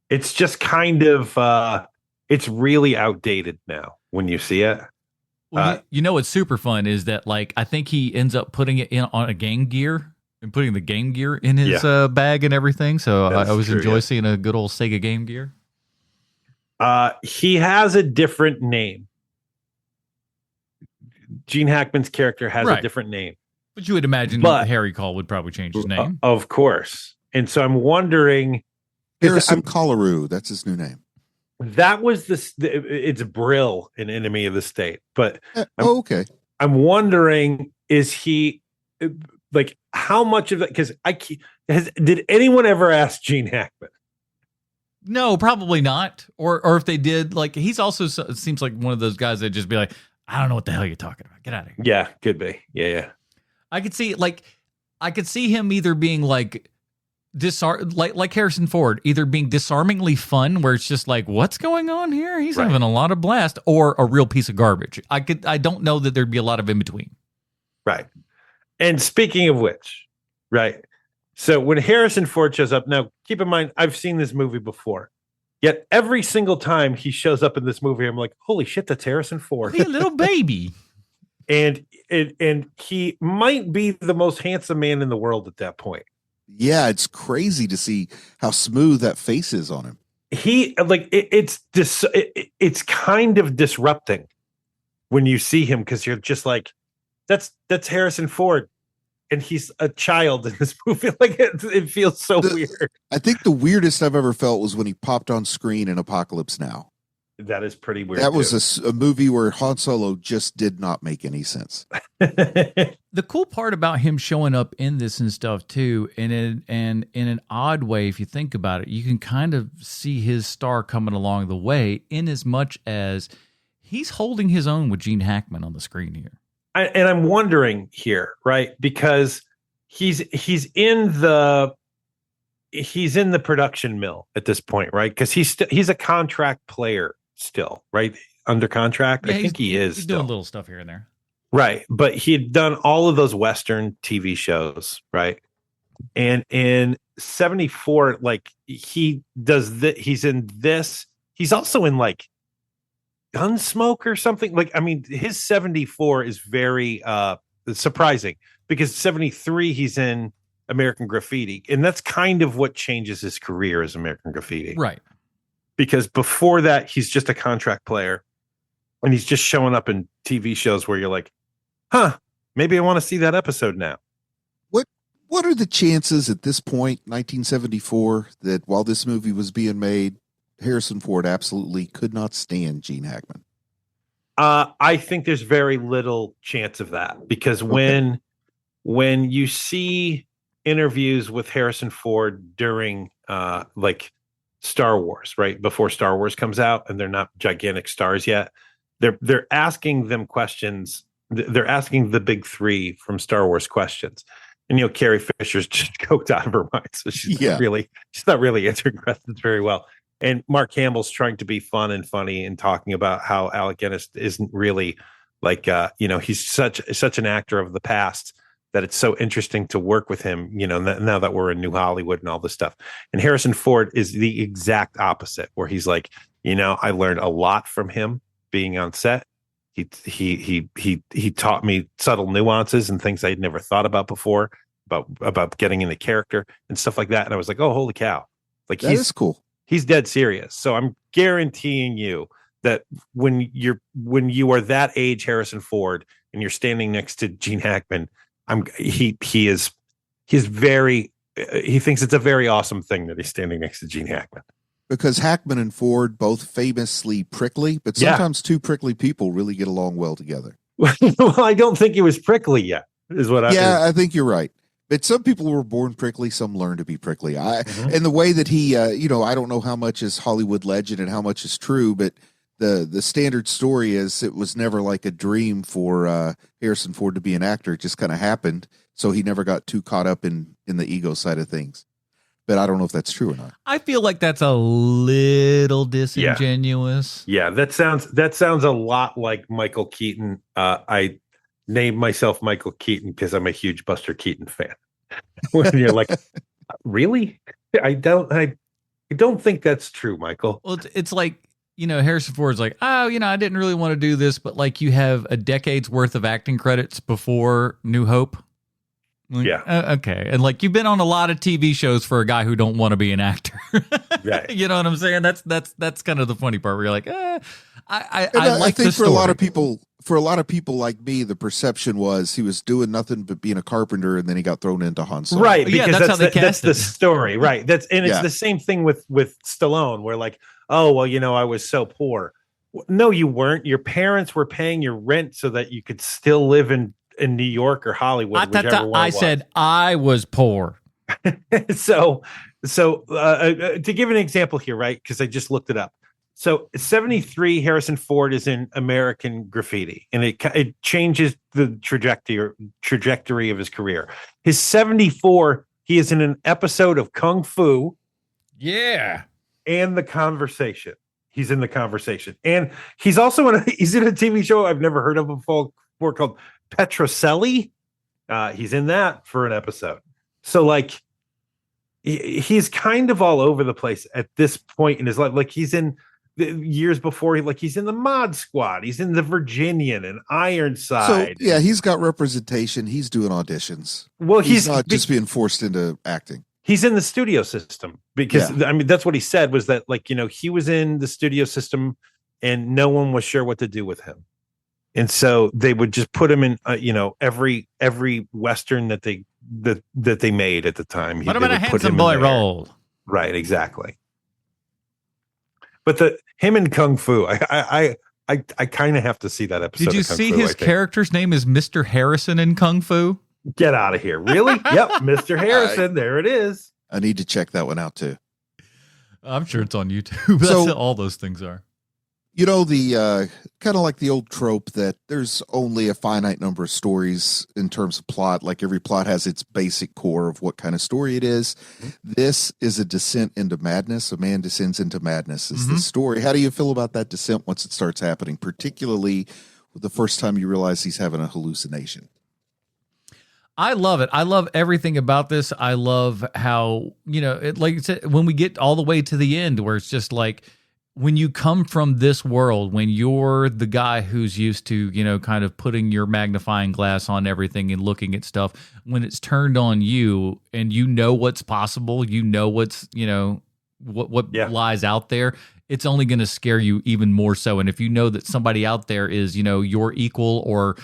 It's just kind of it's really outdated now when you see it. Well, what's super fun is that, like, I think he ends up putting it in on a Game Gear and putting the Game Gear in his bag and everything. So I always enjoy seeing a good old Sega Game Gear. He has a different name. Gene Hackman's character has a different name. But you would imagine Harry Cole would probably change his name. Of course. And so I'm wondering... Harrison Collaroo, that's his new name. That was it's Brill in Enemy of the State. But okay. I'm wondering, is he... Like, how much of it... Because did anyone ever ask Gene Hackman? No, probably not. Or if they did, like, he's also seems like one of those guys that just be like, I don't know what the hell you're talking about. Get out of here. Yeah, could be. Yeah. I could see him either being like like Harrison Ford, either being disarmingly fun, where it's just like, what's going on here? He's having a lot of blast, or a real piece of garbage. I don't know that there'd be a lot of in between. Right. And speaking of which, right. So when Harrison Ford shows up, now keep in mind, I've seen this movie before. Yet every single time he shows up in this movie, I'm like, holy shit, that's Harrison Ford. Hey, little baby. And he might be the most handsome man in the world at that point. Yeah, it's crazy to see how smooth that face is on him. It's kind of disrupting when you see him, because you're just like, that's Harrison Ford. And he's a child in this movie. Like, it feels so weird. I think the weirdest I've ever felt was when he popped on screen in Apocalypse Now. That is pretty weird. That was a movie where Han Solo just did not make any sense. The cool part about him showing up in this and stuff too, and in an odd way, if you think about it, you can kind of see his star coming along the way, in as much as he's holding his own with Gene Hackman on the screen here. And I'm wondering here, right? Because he's in the production mill at this point, right? Because he's a contract player still, right? Under contract. Yeah, I think he is he's still doing little stuff here and there. Right. But he had done all of those Western TV shows, right? And in 74, like, he does that. He's in this. He's also in, like, Gunsmoke or something. Like, I mean, his 74 is very surprising, because 73 he's in American Graffiti, and that's kind of what changes his career as American Graffiti, right? Because before that he's just a contract player, and he's just showing up in TV shows where you're like, maybe I want to see that episode now. What are the chances at this point, 1974, that while this movie was being made, Harrison Ford absolutely could not stand Gene Hackman? I think there's very little chance of that, because when you see interviews with Harrison Ford during like Star Wars, right before Star Wars comes out, and they're not gigantic stars yet, they're asking them questions. They're asking the big three from Star Wars questions, And Carrie Fisher's just coked out of her mind, so she's not really answering questions very well. And Mark Hamill's trying to be fun and funny and talking about how Alec Guinness isn't really like he's such an actor of the past that it's so interesting to work with him, now that we're in New Hollywood and all this stuff. And Harrison Ford is the exact opposite, where he's like, I learned a lot from him being on set. He taught me subtle nuances and things I'd never thought about before about getting in the character and stuff like that. And I was like, oh, holy cow. Like that is cool. He's dead serious. So I'm guaranteeing you that when you are that age, Harrison Ford, and you're standing next to Gene Hackman, he thinks it's a very awesome thing that he's standing next to Gene Hackman. Because Hackman and Ford both famously prickly, but sometimes two prickly people really get along well together. Well, I don't think he was prickly yet, is what I think you're right. But some people were born prickly, some learn to be prickly. And the way that he, I don't know how much is Hollywood legend and how much is true, but the standard story is it was never like a dream for Harrison Ford to be an actor. It just kind of happened. So he never got too caught up in the ego side of things. But I don't know if that's true or not. I feel like that's a little disingenuous. Yeah, that sounds a lot like Michael Keaton. I named myself Michael Keaton because I'm a huge Buster Keaton fan. When you're like, really? I don't think that's true, Michael. Well, it's like, Harrison Ford's like, oh, I didn't really want to do this, but like you have a decade's worth of acting credits before New Hope. Like, okay. And like you've been on a lot of TV shows for a guy who don't want to be an actor. Right. You know what I'm saying? That's kind of the funny part where you're like, I like think for a lot of people like me, the perception was he was doing nothing but being a carpenter, and then he got thrown into Han Solo. Right. Because that's the story. Right. It's the same thing with Stallone, where like, oh, well, I was so poor. No, you weren't. Your parents were paying your rent so that you could still live in New York or Hollywood. I said I was poor. So to give an example here, right? Because I just looked it up. So 73, Harrison Ford is in American Graffiti, and it changes the trajectory of his career. His 74, he is in an episode of Kung Fu. Yeah. And The Conversation. He's in The Conversation. And he's also he's in a TV show I've never heard of before called Petrocelli. He's in that for an episode. So like he's kind of all over the place at this point in his life. Like he's in the years before, he's in the Mod Squad, he's in the Virginian and Ironside. So yeah, he's got representation. He's doing auditions. Well, he's not just being forced into acting. He's in the studio system because that's what he said, was that he was in the studio system and no one was sure what to do with him. And so they would just put him in, every Western that they made at the time. Put him in a handsome boy role. Right, exactly. But him in Kung Fu, I kind of have to see that episode. Did you see his character's name is Mr. Harrison in Kung Fu? Get out of here! Really? Yep, Mr. Harrison. There it is. I need to check that one out too. I'm sure it's on YouTube. That's all those things are. The kind of like the old trope that there's only a finite number of stories in terms of plot. Like every plot has its basic core of what kind of story it is. Mm-hmm. This is a descent into madness. A man descends into madness is the story. How do you feel about that descent once it starts happening, particularly the first time you realize he's having a hallucination? I love it. I love everything about this. I love how, like you said, when we get all the way to the end where it's just like, when you come from this world, when you're the guy who's used to, kind of putting your magnifying glass on everything and looking at stuff, when it's turned on you and what's possible, what's, what lies out there, it's only going to scare you even more so. And if you know that somebody out there is, your equal or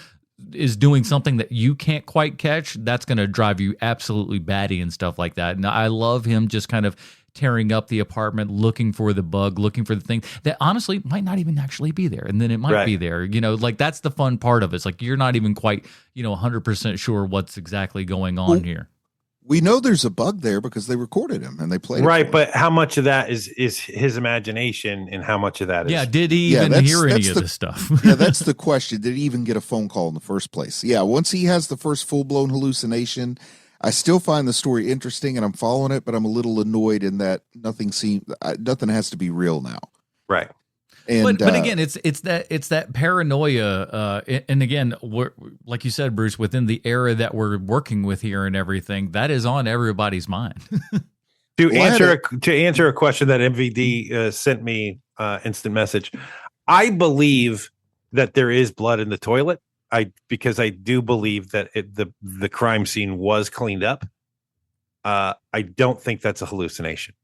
is doing something that you can't quite catch, that's going to drive you absolutely batty and stuff like that. And I love him just kind of tearing up the apartment, looking for the bug, looking for the thing that honestly might not even actually be there. And then it might be there, like that's the fun part of it. It's like, you're not even quite, 100% sure what's exactly going on here. We know there's a bug there because they recorded him and they played it. Right. But how much of that is his imagination and how much of that is. Yeah. Did he even hear any of this stuff? Yeah. That's the question. Did he even get a phone call in the first place? Yeah. Once he has the first full blown hallucination, I still find the story interesting and I'm following it, but I'm a little annoyed in that nothing has to be real now. Right. And but again, it's that paranoia, and again, like you said, Bruce, within the era that we're working with here and everything, that is on everybody's mind. To answer a question that MVD sent me instant message, I believe that there is blood in the toilet. Because I do believe that the crime scene was cleaned up. I don't think that's a hallucination.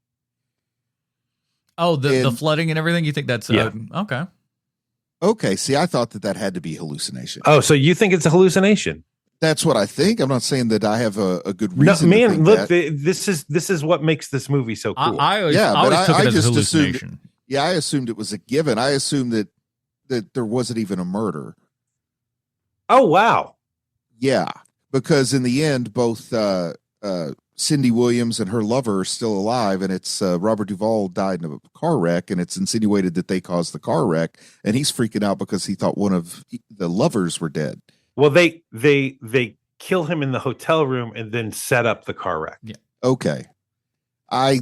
Oh, the flooding and everything. You think that's okay? Okay. See, I thought that had to be hallucination. Oh, so you think it's a hallucination? That's what I think. I'm not saying that I have a good reason. No, man, to think look, that. this is what makes this movie so cool. I always took it as a hallucination. I assumed it was a given. I assumed that there wasn't even a murder. Oh, wow. Yeah, because in the end, both Cindy Williams and her lover are still alive, and it's Robert Duvall died in a car wreck, and it's insinuated that they caused the car wreck, and he's freaking out because he thought one of the lovers were dead. Well, they kill him in the hotel room and then set up the car wreck. Yeah. Okay. I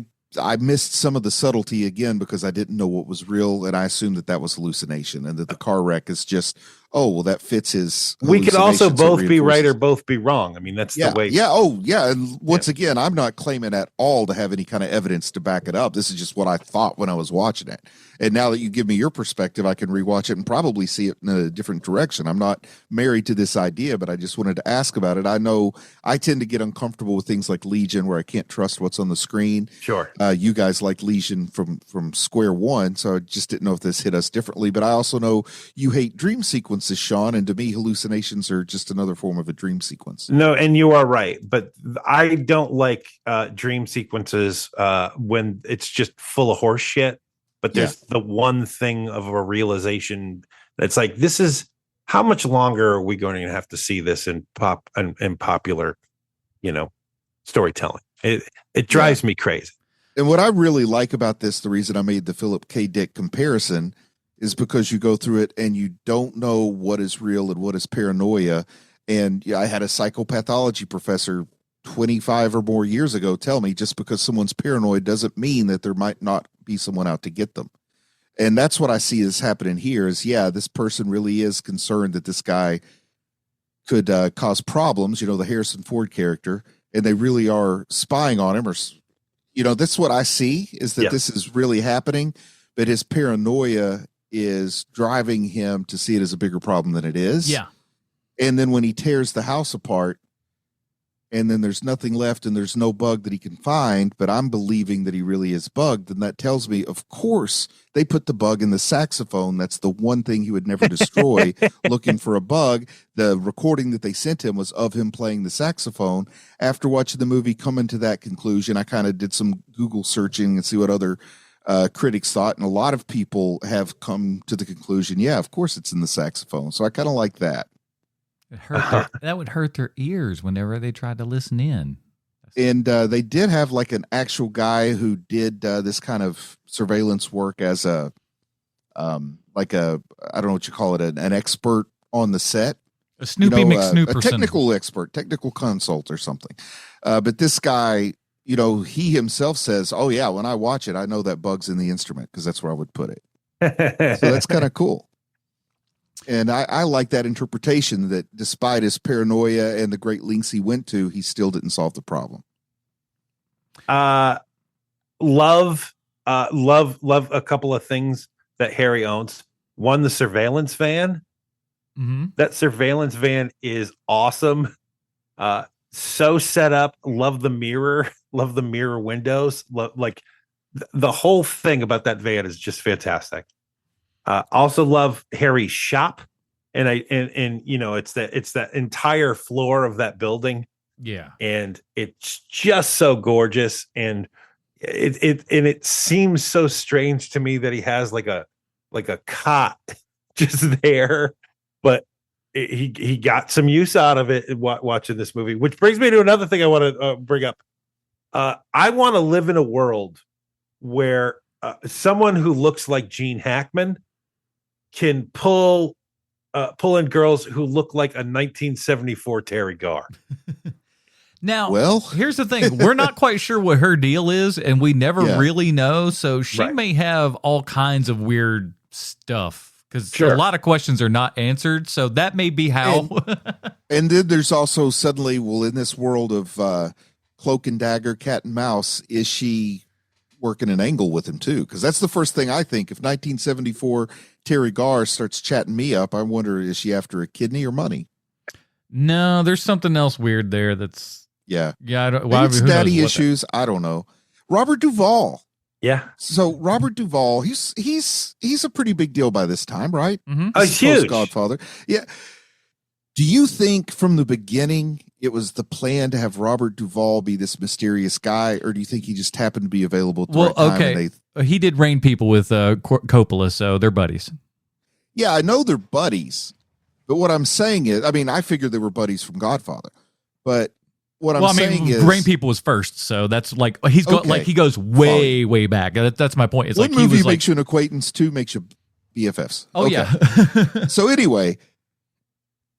missed some of the subtlety again because I didn't know what was real, and I assumed that was hallucination, and that the car wreck is just, oh, well, that fits his. We could also both be right or both be wrong. I mean, that's the way. Yeah. Oh, yeah. And once again, I'm not claiming at all to have any kind of evidence to back it up. This is just what I thought when I was watching it. And now that you give me your perspective, I can rewatch it and probably see it in a different direction. I'm not married to this idea, but I just wanted to ask about it. I know I tend to get uncomfortable with things like Legion, where I can't trust what's on the screen. Sure. You guys like Legion from square one, so I just didn't know if this hit us differently. But I also know you hate dream sequences, Sean, and to me, hallucinations are just another form of a dream sequence. No, and you are right, but I don't like dream sequences when it's just full of horse shit. But there's the one thing of a realization that's like, this is how much longer are we going to have to see this in popular, storytelling? It drives me crazy. And what I really like about this, the reason I made the Philip K. Dick comparison, is because you go through it and you don't know what is real and what is paranoia. And I had a psychopathology professor 25 or more years ago tell me just because someone's paranoid doesn't mean that there might not be someone out to get them. And that's what I see is happening here is, this person really is concerned that this guy could cause problems, the Harrison Ford character, and they really are spying on him, or, that's what I see is that this is really happening, but his paranoia is driving him to see it as a bigger problem than it is. Yeah. And then when he tears the house apart, and then there's nothing left and there's no bug that he can find, but I'm believing that he really is bugged, then that tells me, of course, they put the bug in the saxophone. That's the one thing he would never destroy, looking for a bug. The recording that they sent him was of him playing the saxophone. After watching the movie, coming to that conclusion, I kind of did some Google searching and see what other critics thought, and a lot of people have come to the conclusion, of course it's in the saxophone. So I kind of like that. That would hurt their ears whenever they tried to listen in. And they did have like an actual guy who did this kind of surveillance work as I don't know what you call it, an expert on the set. A Snoopy McSnooperson. A technical expert, technical consult or something. But this guy, he himself says, oh yeah, when I watch it, I know that bug's in the instrument because that's where I would put it. So that's kind of cool. And I like that interpretation that despite his paranoia and the great lengths he went to, he still didn't solve the problem. Love a couple of things that Harry owns. One, the surveillance van. Mm-hmm. That surveillance van is awesome. So set up. Love the mirror. Love the mirror windows. The whole thing about that van is just fantastic. Also love Harry's shop, and it's that entire floor of that building. Yeah, and it's just so gorgeous, and it seems so strange to me that he has like a cot just there, but he got some use out of it watching this movie. Which brings me to another thing I want to bring up. I want to live in a world where someone who looks like Gene Hackman can pull in girls who look like a 1974 Terry Garr. Now, Well, here's the thing. We're not quite sure what her deal is, and we never really know. So she may have all kinds of weird stuff because a lot of questions are not answered. So that may be how. And then there's also suddenly, in this world of cloak and dagger, cat and mouse, is she working an angle with him too? Because that's the first thing I think. If 1974 Terry Garr starts chatting me up, I wonder, is she after a kidney or money? No, there's something else weird there. That's yeah. I don't. Maybe it's daddy issues. I don't know. Robert Duvall. Yeah. So Robert Duvall, he's a pretty big deal by this time, right? Mm-hmm. Oh, he's huge. Godfather. Yeah. Do you think from the beginning it was the plan to have Robert Duvall be this mysterious guy, or do you think he just happened to be available at the right time? Okay. He did Rain People with Coppola, so they're buddies. Yeah, I know they're buddies, but what I'm saying is, I mean, I figured they were buddies from Godfather, but what I'm saying is, Rain People was first, so that's like he goes way back. That's my point. It's one like movie makes you an acquaintance, two makes you BFFs. Oh okay. yeah. So anyway,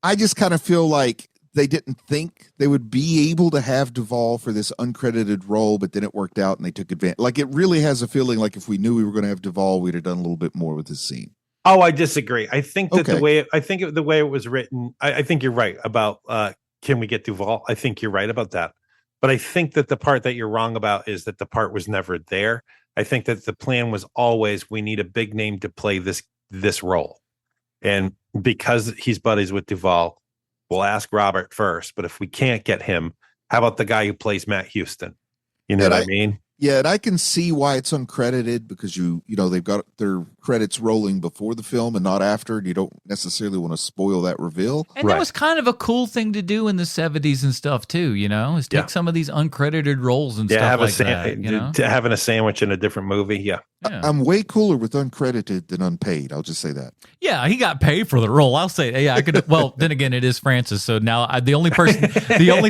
I just kind of feel like they didn't think they would be able to have Duvall for this uncredited role, but then it worked out and they took advantage. Like, it really has a feeling like if we knew we were going to have Duvall, we'd have done a little bit more with this scene. Oh, I disagree. I think that the way it was written, I think you're right about can we get Duvall? I think you're right about that. But I think that the part that you're wrong about is that the part was never there. I think that the plan was always, we need a big name to play this role. And because he's buddies with Duvall, we'll ask Robert first. But if we can't get him, how about the guy who plays Matt Houston? You know what I mean? Yeah, and I can see why it's uncredited, because you know they've got their credits rolling before the film and not after, and you don't necessarily want to spoil that reveal. And that was kind of a cool thing to do in the 70s and stuff too, you know, is take some of these uncredited roles and stuff like that. You know? Having a sandwich in a different movie, yeah. I'm way cooler with uncredited than unpaid. I'll just say that. Yeah, he got paid for the role. I'll say, yeah, I could. Well, then again, it is Francis, so now the only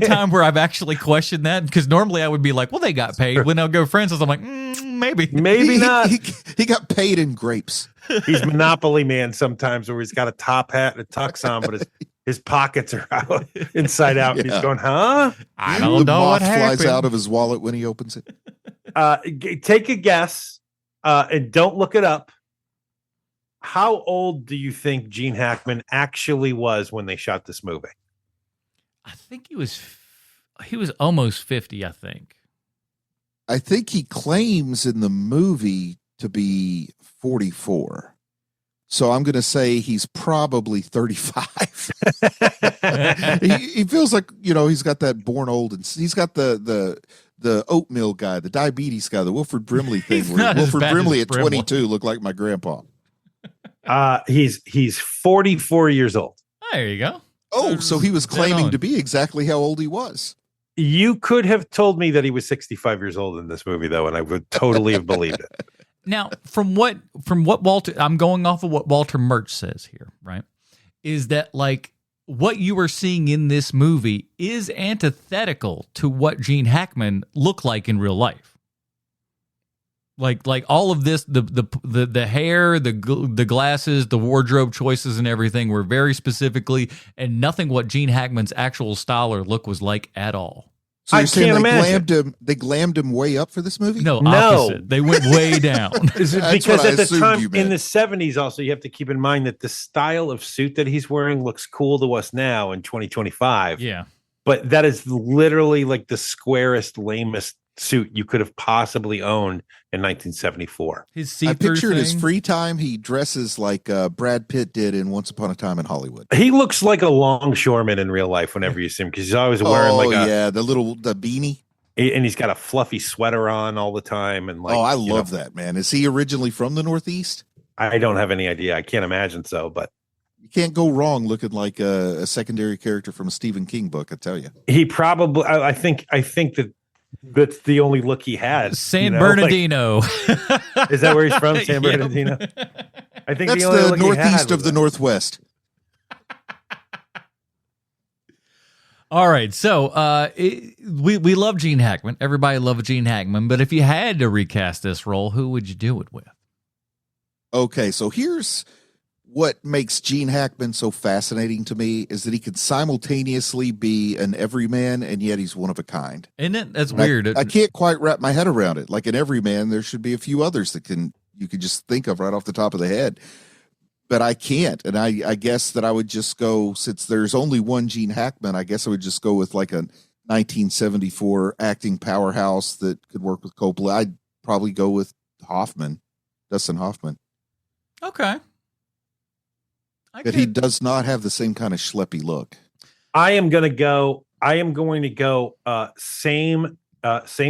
time where I've actually questioned that, because normally I would be like, well, they got paid. When I'll go Francis, I'm like, maybe not. He got paid in grapes. He's Monopoly Man sometimes, where he's got a top hat and a tux on, but his pockets are out inside out. And he's going, huh? I don't know what happened. Flies out of his wallet when he opens it. Take a guess, and don't look it up. How old do you think Gene Hackman actually was when they shot this movie? I think he was almost 50, I think. I think he claims in the movie to be 44. So I'm going to say he's probably 35. he feels like, you know, he's got that born old, and he's got the oatmeal guy, the diabetes guy, the Wilford Brimley thing. Where Wilford Brimley at 22 looked like my grandpa. He's 44 years old. There you go. Oh, so he was claiming to be exactly how old he was. You could have told me that he was 65 years old in this movie, though, and I would totally have believed it. Now, from what Walter, I'm going off of what Walter Murch says here, right? Is that like what you are seeing in this movie is antithetical to what Gene Hackman looked like in real life. Like all of this, the hair, the glasses, the wardrobe choices, and everything were very specifically, and nothing what Gene Hackman's actual style or look was like at all. So you're saying they glammed him way up for this movie? No, opposite. They went way down. Because at the time in the 70s, also you have to keep in mind that the style of suit that he's wearing looks cool to us now in 2025. Yeah, but that is literally like the squarest, lamest suit you could have possibly owned in 1974. I picture in his free time he dresses like Brad Pitt did in Once Upon a Time in Hollywood. He looks like a longshoreman in real life whenever you see him, because he's always wearing the beanie, and he's got a fluffy sweater on all the time. And I love that, man. Is he originally from the Northeast? I don't have any idea. I can't imagine so, but you can't go wrong looking like a secondary character from a Stephen King book. I tell you, he probably. I think that. That's the only look he had. San Bernardino. Is that where he's from? San Bernardino. I think that's the northeast of the Northwest. All right, so we love Gene Hackman. Everybody loves Gene Hackman. But if you had to recast this role, who would you do it with? Okay, so here's what makes Gene Hackman so fascinating to me is that he could simultaneously be an everyman and yet he's one of a kind. And that's weird. I can't quite wrap my head around it. Like an everyman, there should be a few others that you could just think of right off the top of the head. But I can't. And I guess that I would just go, since there's only one Gene Hackman, I guess I would just go with like a 1974 acting powerhouse that could work with Coppola. I'd probably go with Dustin Hoffman. Okay. But he does not have the same kind of schleppy look. I am going to go same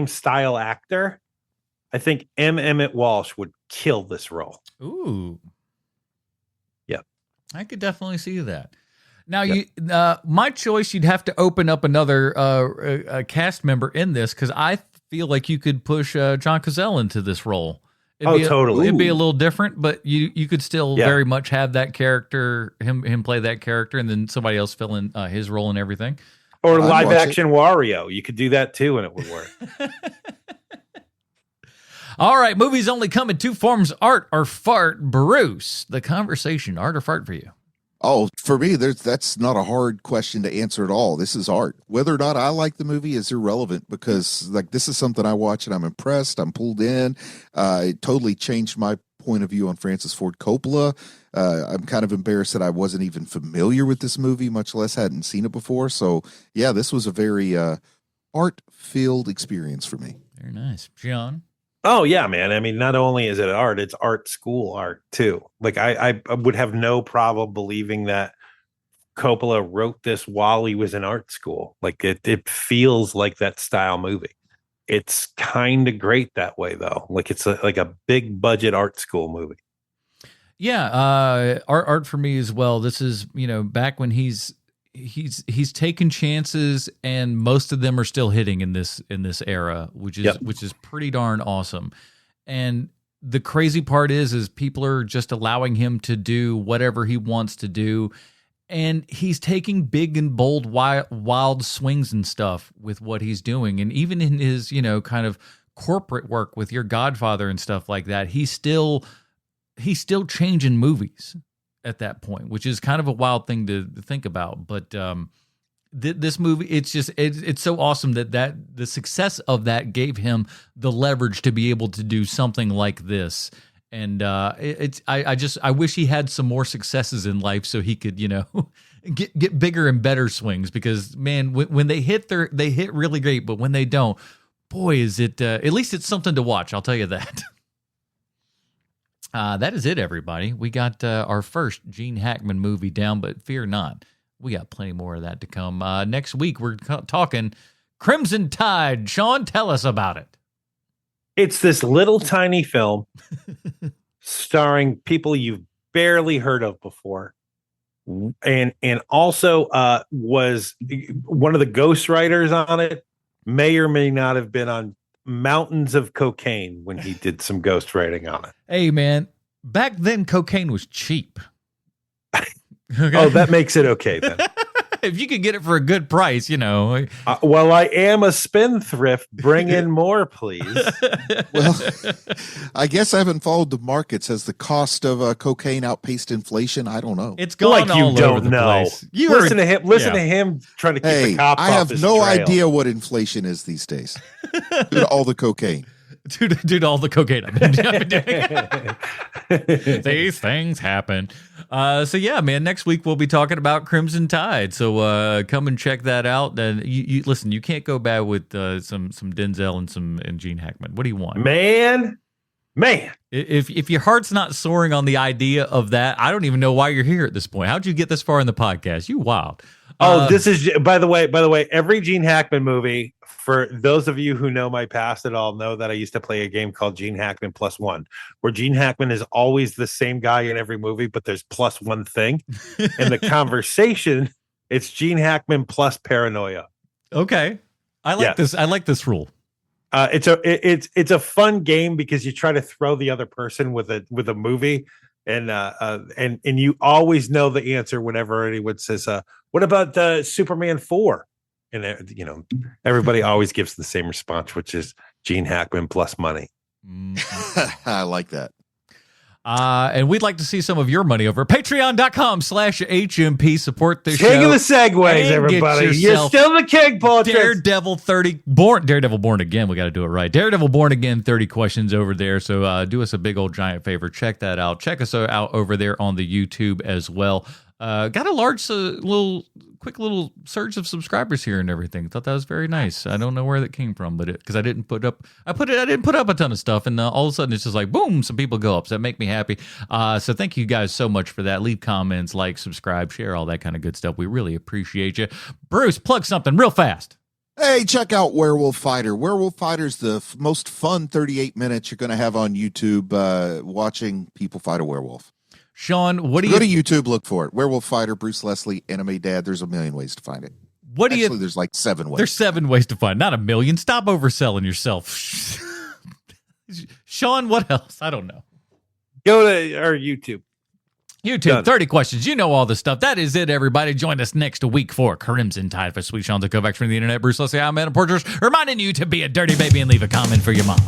style actor. I think Emmett Walsh would kill this role. Ooh. Yeah. I could definitely see that. Now, my choice, you'd have to open up another cast member in this, because I feel like you could push John Cazale into this role. Totally. It'd be a little different, but you could still very much have that character, him play that character, and then somebody else fill in his role and everything. Or live action Wario. You could do that too, and it would work. All right, movies only come in two forms: art or fart. Bruce, the conversation, art or fart for you? Oh, for me, that's not a hard question to answer at all. This is art. Whether or not I like the movie is irrelevant, because like this is something I watch and I'm impressed. I'm pulled in. It totally changed my point of view on Francis Ford Coppola. I'm kind of embarrassed that I wasn't even familiar with this movie, much less hadn't seen it before. So yeah, this was a very art-filled experience for me. Very nice. John? Oh yeah, man. I mean, not only is it art, it's art school art too. Like I would have no problem believing that Coppola wrote this while he was in art school. Like it feels like that style movie. It's kind of great that way though. Like it's like a big budget art school movie. Yeah, art for me as well. This is, back when he's taken chances, and most of them are still hitting in this era, which is pretty darn awesome. And the crazy part is people are just allowing him to do whatever he wants to do, and he's taking big and bold wild swings and stuff with what he's doing. And even in his kind of corporate work with Your Godfather and stuff like that, he's still changing movies at that point, which is kind of a wild thing to think about. But this movie, it's so awesome that the success of that gave him the leverage to be able to do something like this. And I wish he had some more successes in life so he could get bigger and better swings, because man, when they hit, they hit really great, but when they don't, boy, is it at least it's something to watch, I'll tell you that. That is it, everybody. We got our first Gene Hackman movie down, but fear not, we got plenty more of that to come. Next week, we're talking Crimson Tide. Sean, tell us about it. It's this little tiny film starring people you've barely heard of before, and also was one of the ghostwriters on it. May or may not have been on mountains of cocaine when he did some ghostwriting on it. Hey, man, back then cocaine was cheap. Okay. Oh, that makes it okay then. If you could get it for a good price, Well, I am a spendthrift. Bring in more, please. Well, I guess I haven't followed the markets. Has the cost of cocaine outpaced inflation? I don't know. It's gone like you all don't over the know. place. Listen to him. Listen to him trying to keep the cop I off have his no trail. idea what inflation is these days. Due to all the cocaine. Dude, all the cocaine I've been doing. These things happen. So yeah, man, next week we'll be talking about Crimson Tide. So come and check that out. And you listen, you can't go bad with some Denzel and Gene Hackman. What do you want? Man. If your heart's not soaring on the idea of that, I don't even know why you're here at this point. How'd you get this far in the podcast? You wild. This is, by the way, every Gene Hackman movie, for those of you who know my past at all, know that I used to play a game called Gene Hackman Plus One, where Gene Hackman is always the same guy in every movie, but there's plus one thing. In the conversation, it's Gene Hackman plus paranoia. Okay. I like this. I like this rule. It's a fun game because you try to throw the other person with a movie, and you always know the answer whenever anyone says, "What about Superman 4?" And everybody always gives the same response, which is Gene Hackman plus money. I like that. And we'd like to see some of your money over at patreon.com/HMP. Support this show. King of the segues, everybody. You're still the king, Paul. Daredevil Born Again. We got to do it right. Daredevil Born Again, 30 questions over there. So do us a big old giant favor. Check that out. Check us out over there on the YouTube as well. Got a large quick little surge of subscribers here and everything. Thought that was very nice. I don't know where that came from, but because I didn't put up a ton of stuff, and all of a sudden it's just like boom, some people go up. So that make me happy. So thank you guys so much for that. Leave comments, like, subscribe, share, all that kind of good stuff. We really appreciate you. Bruce, plug something real fast. Hey, check out Werewolf Fighter. Werewolf Fighter's the most fun 38 minutes you're going to have on YouTube watching people fight a werewolf. Sean, what do you go to YouTube? Look for it. Werewolf Fighter, Bruce Leslie, Anime Dad. There's a million ways to find it. There's like 7 ways. There's 7 ways to find, not a million. Stop overselling yourself. Sean, what else? I don't know. Go to our YouTube. Done. 30 questions. You know all the stuff. That is it, everybody. Join us next week for Crimson Tide for Sweet Sean to Kovacs from the internet. Bruce Leslie, I'm Adam Porters, reminding you to be a dirty baby and leave a comment for your mom.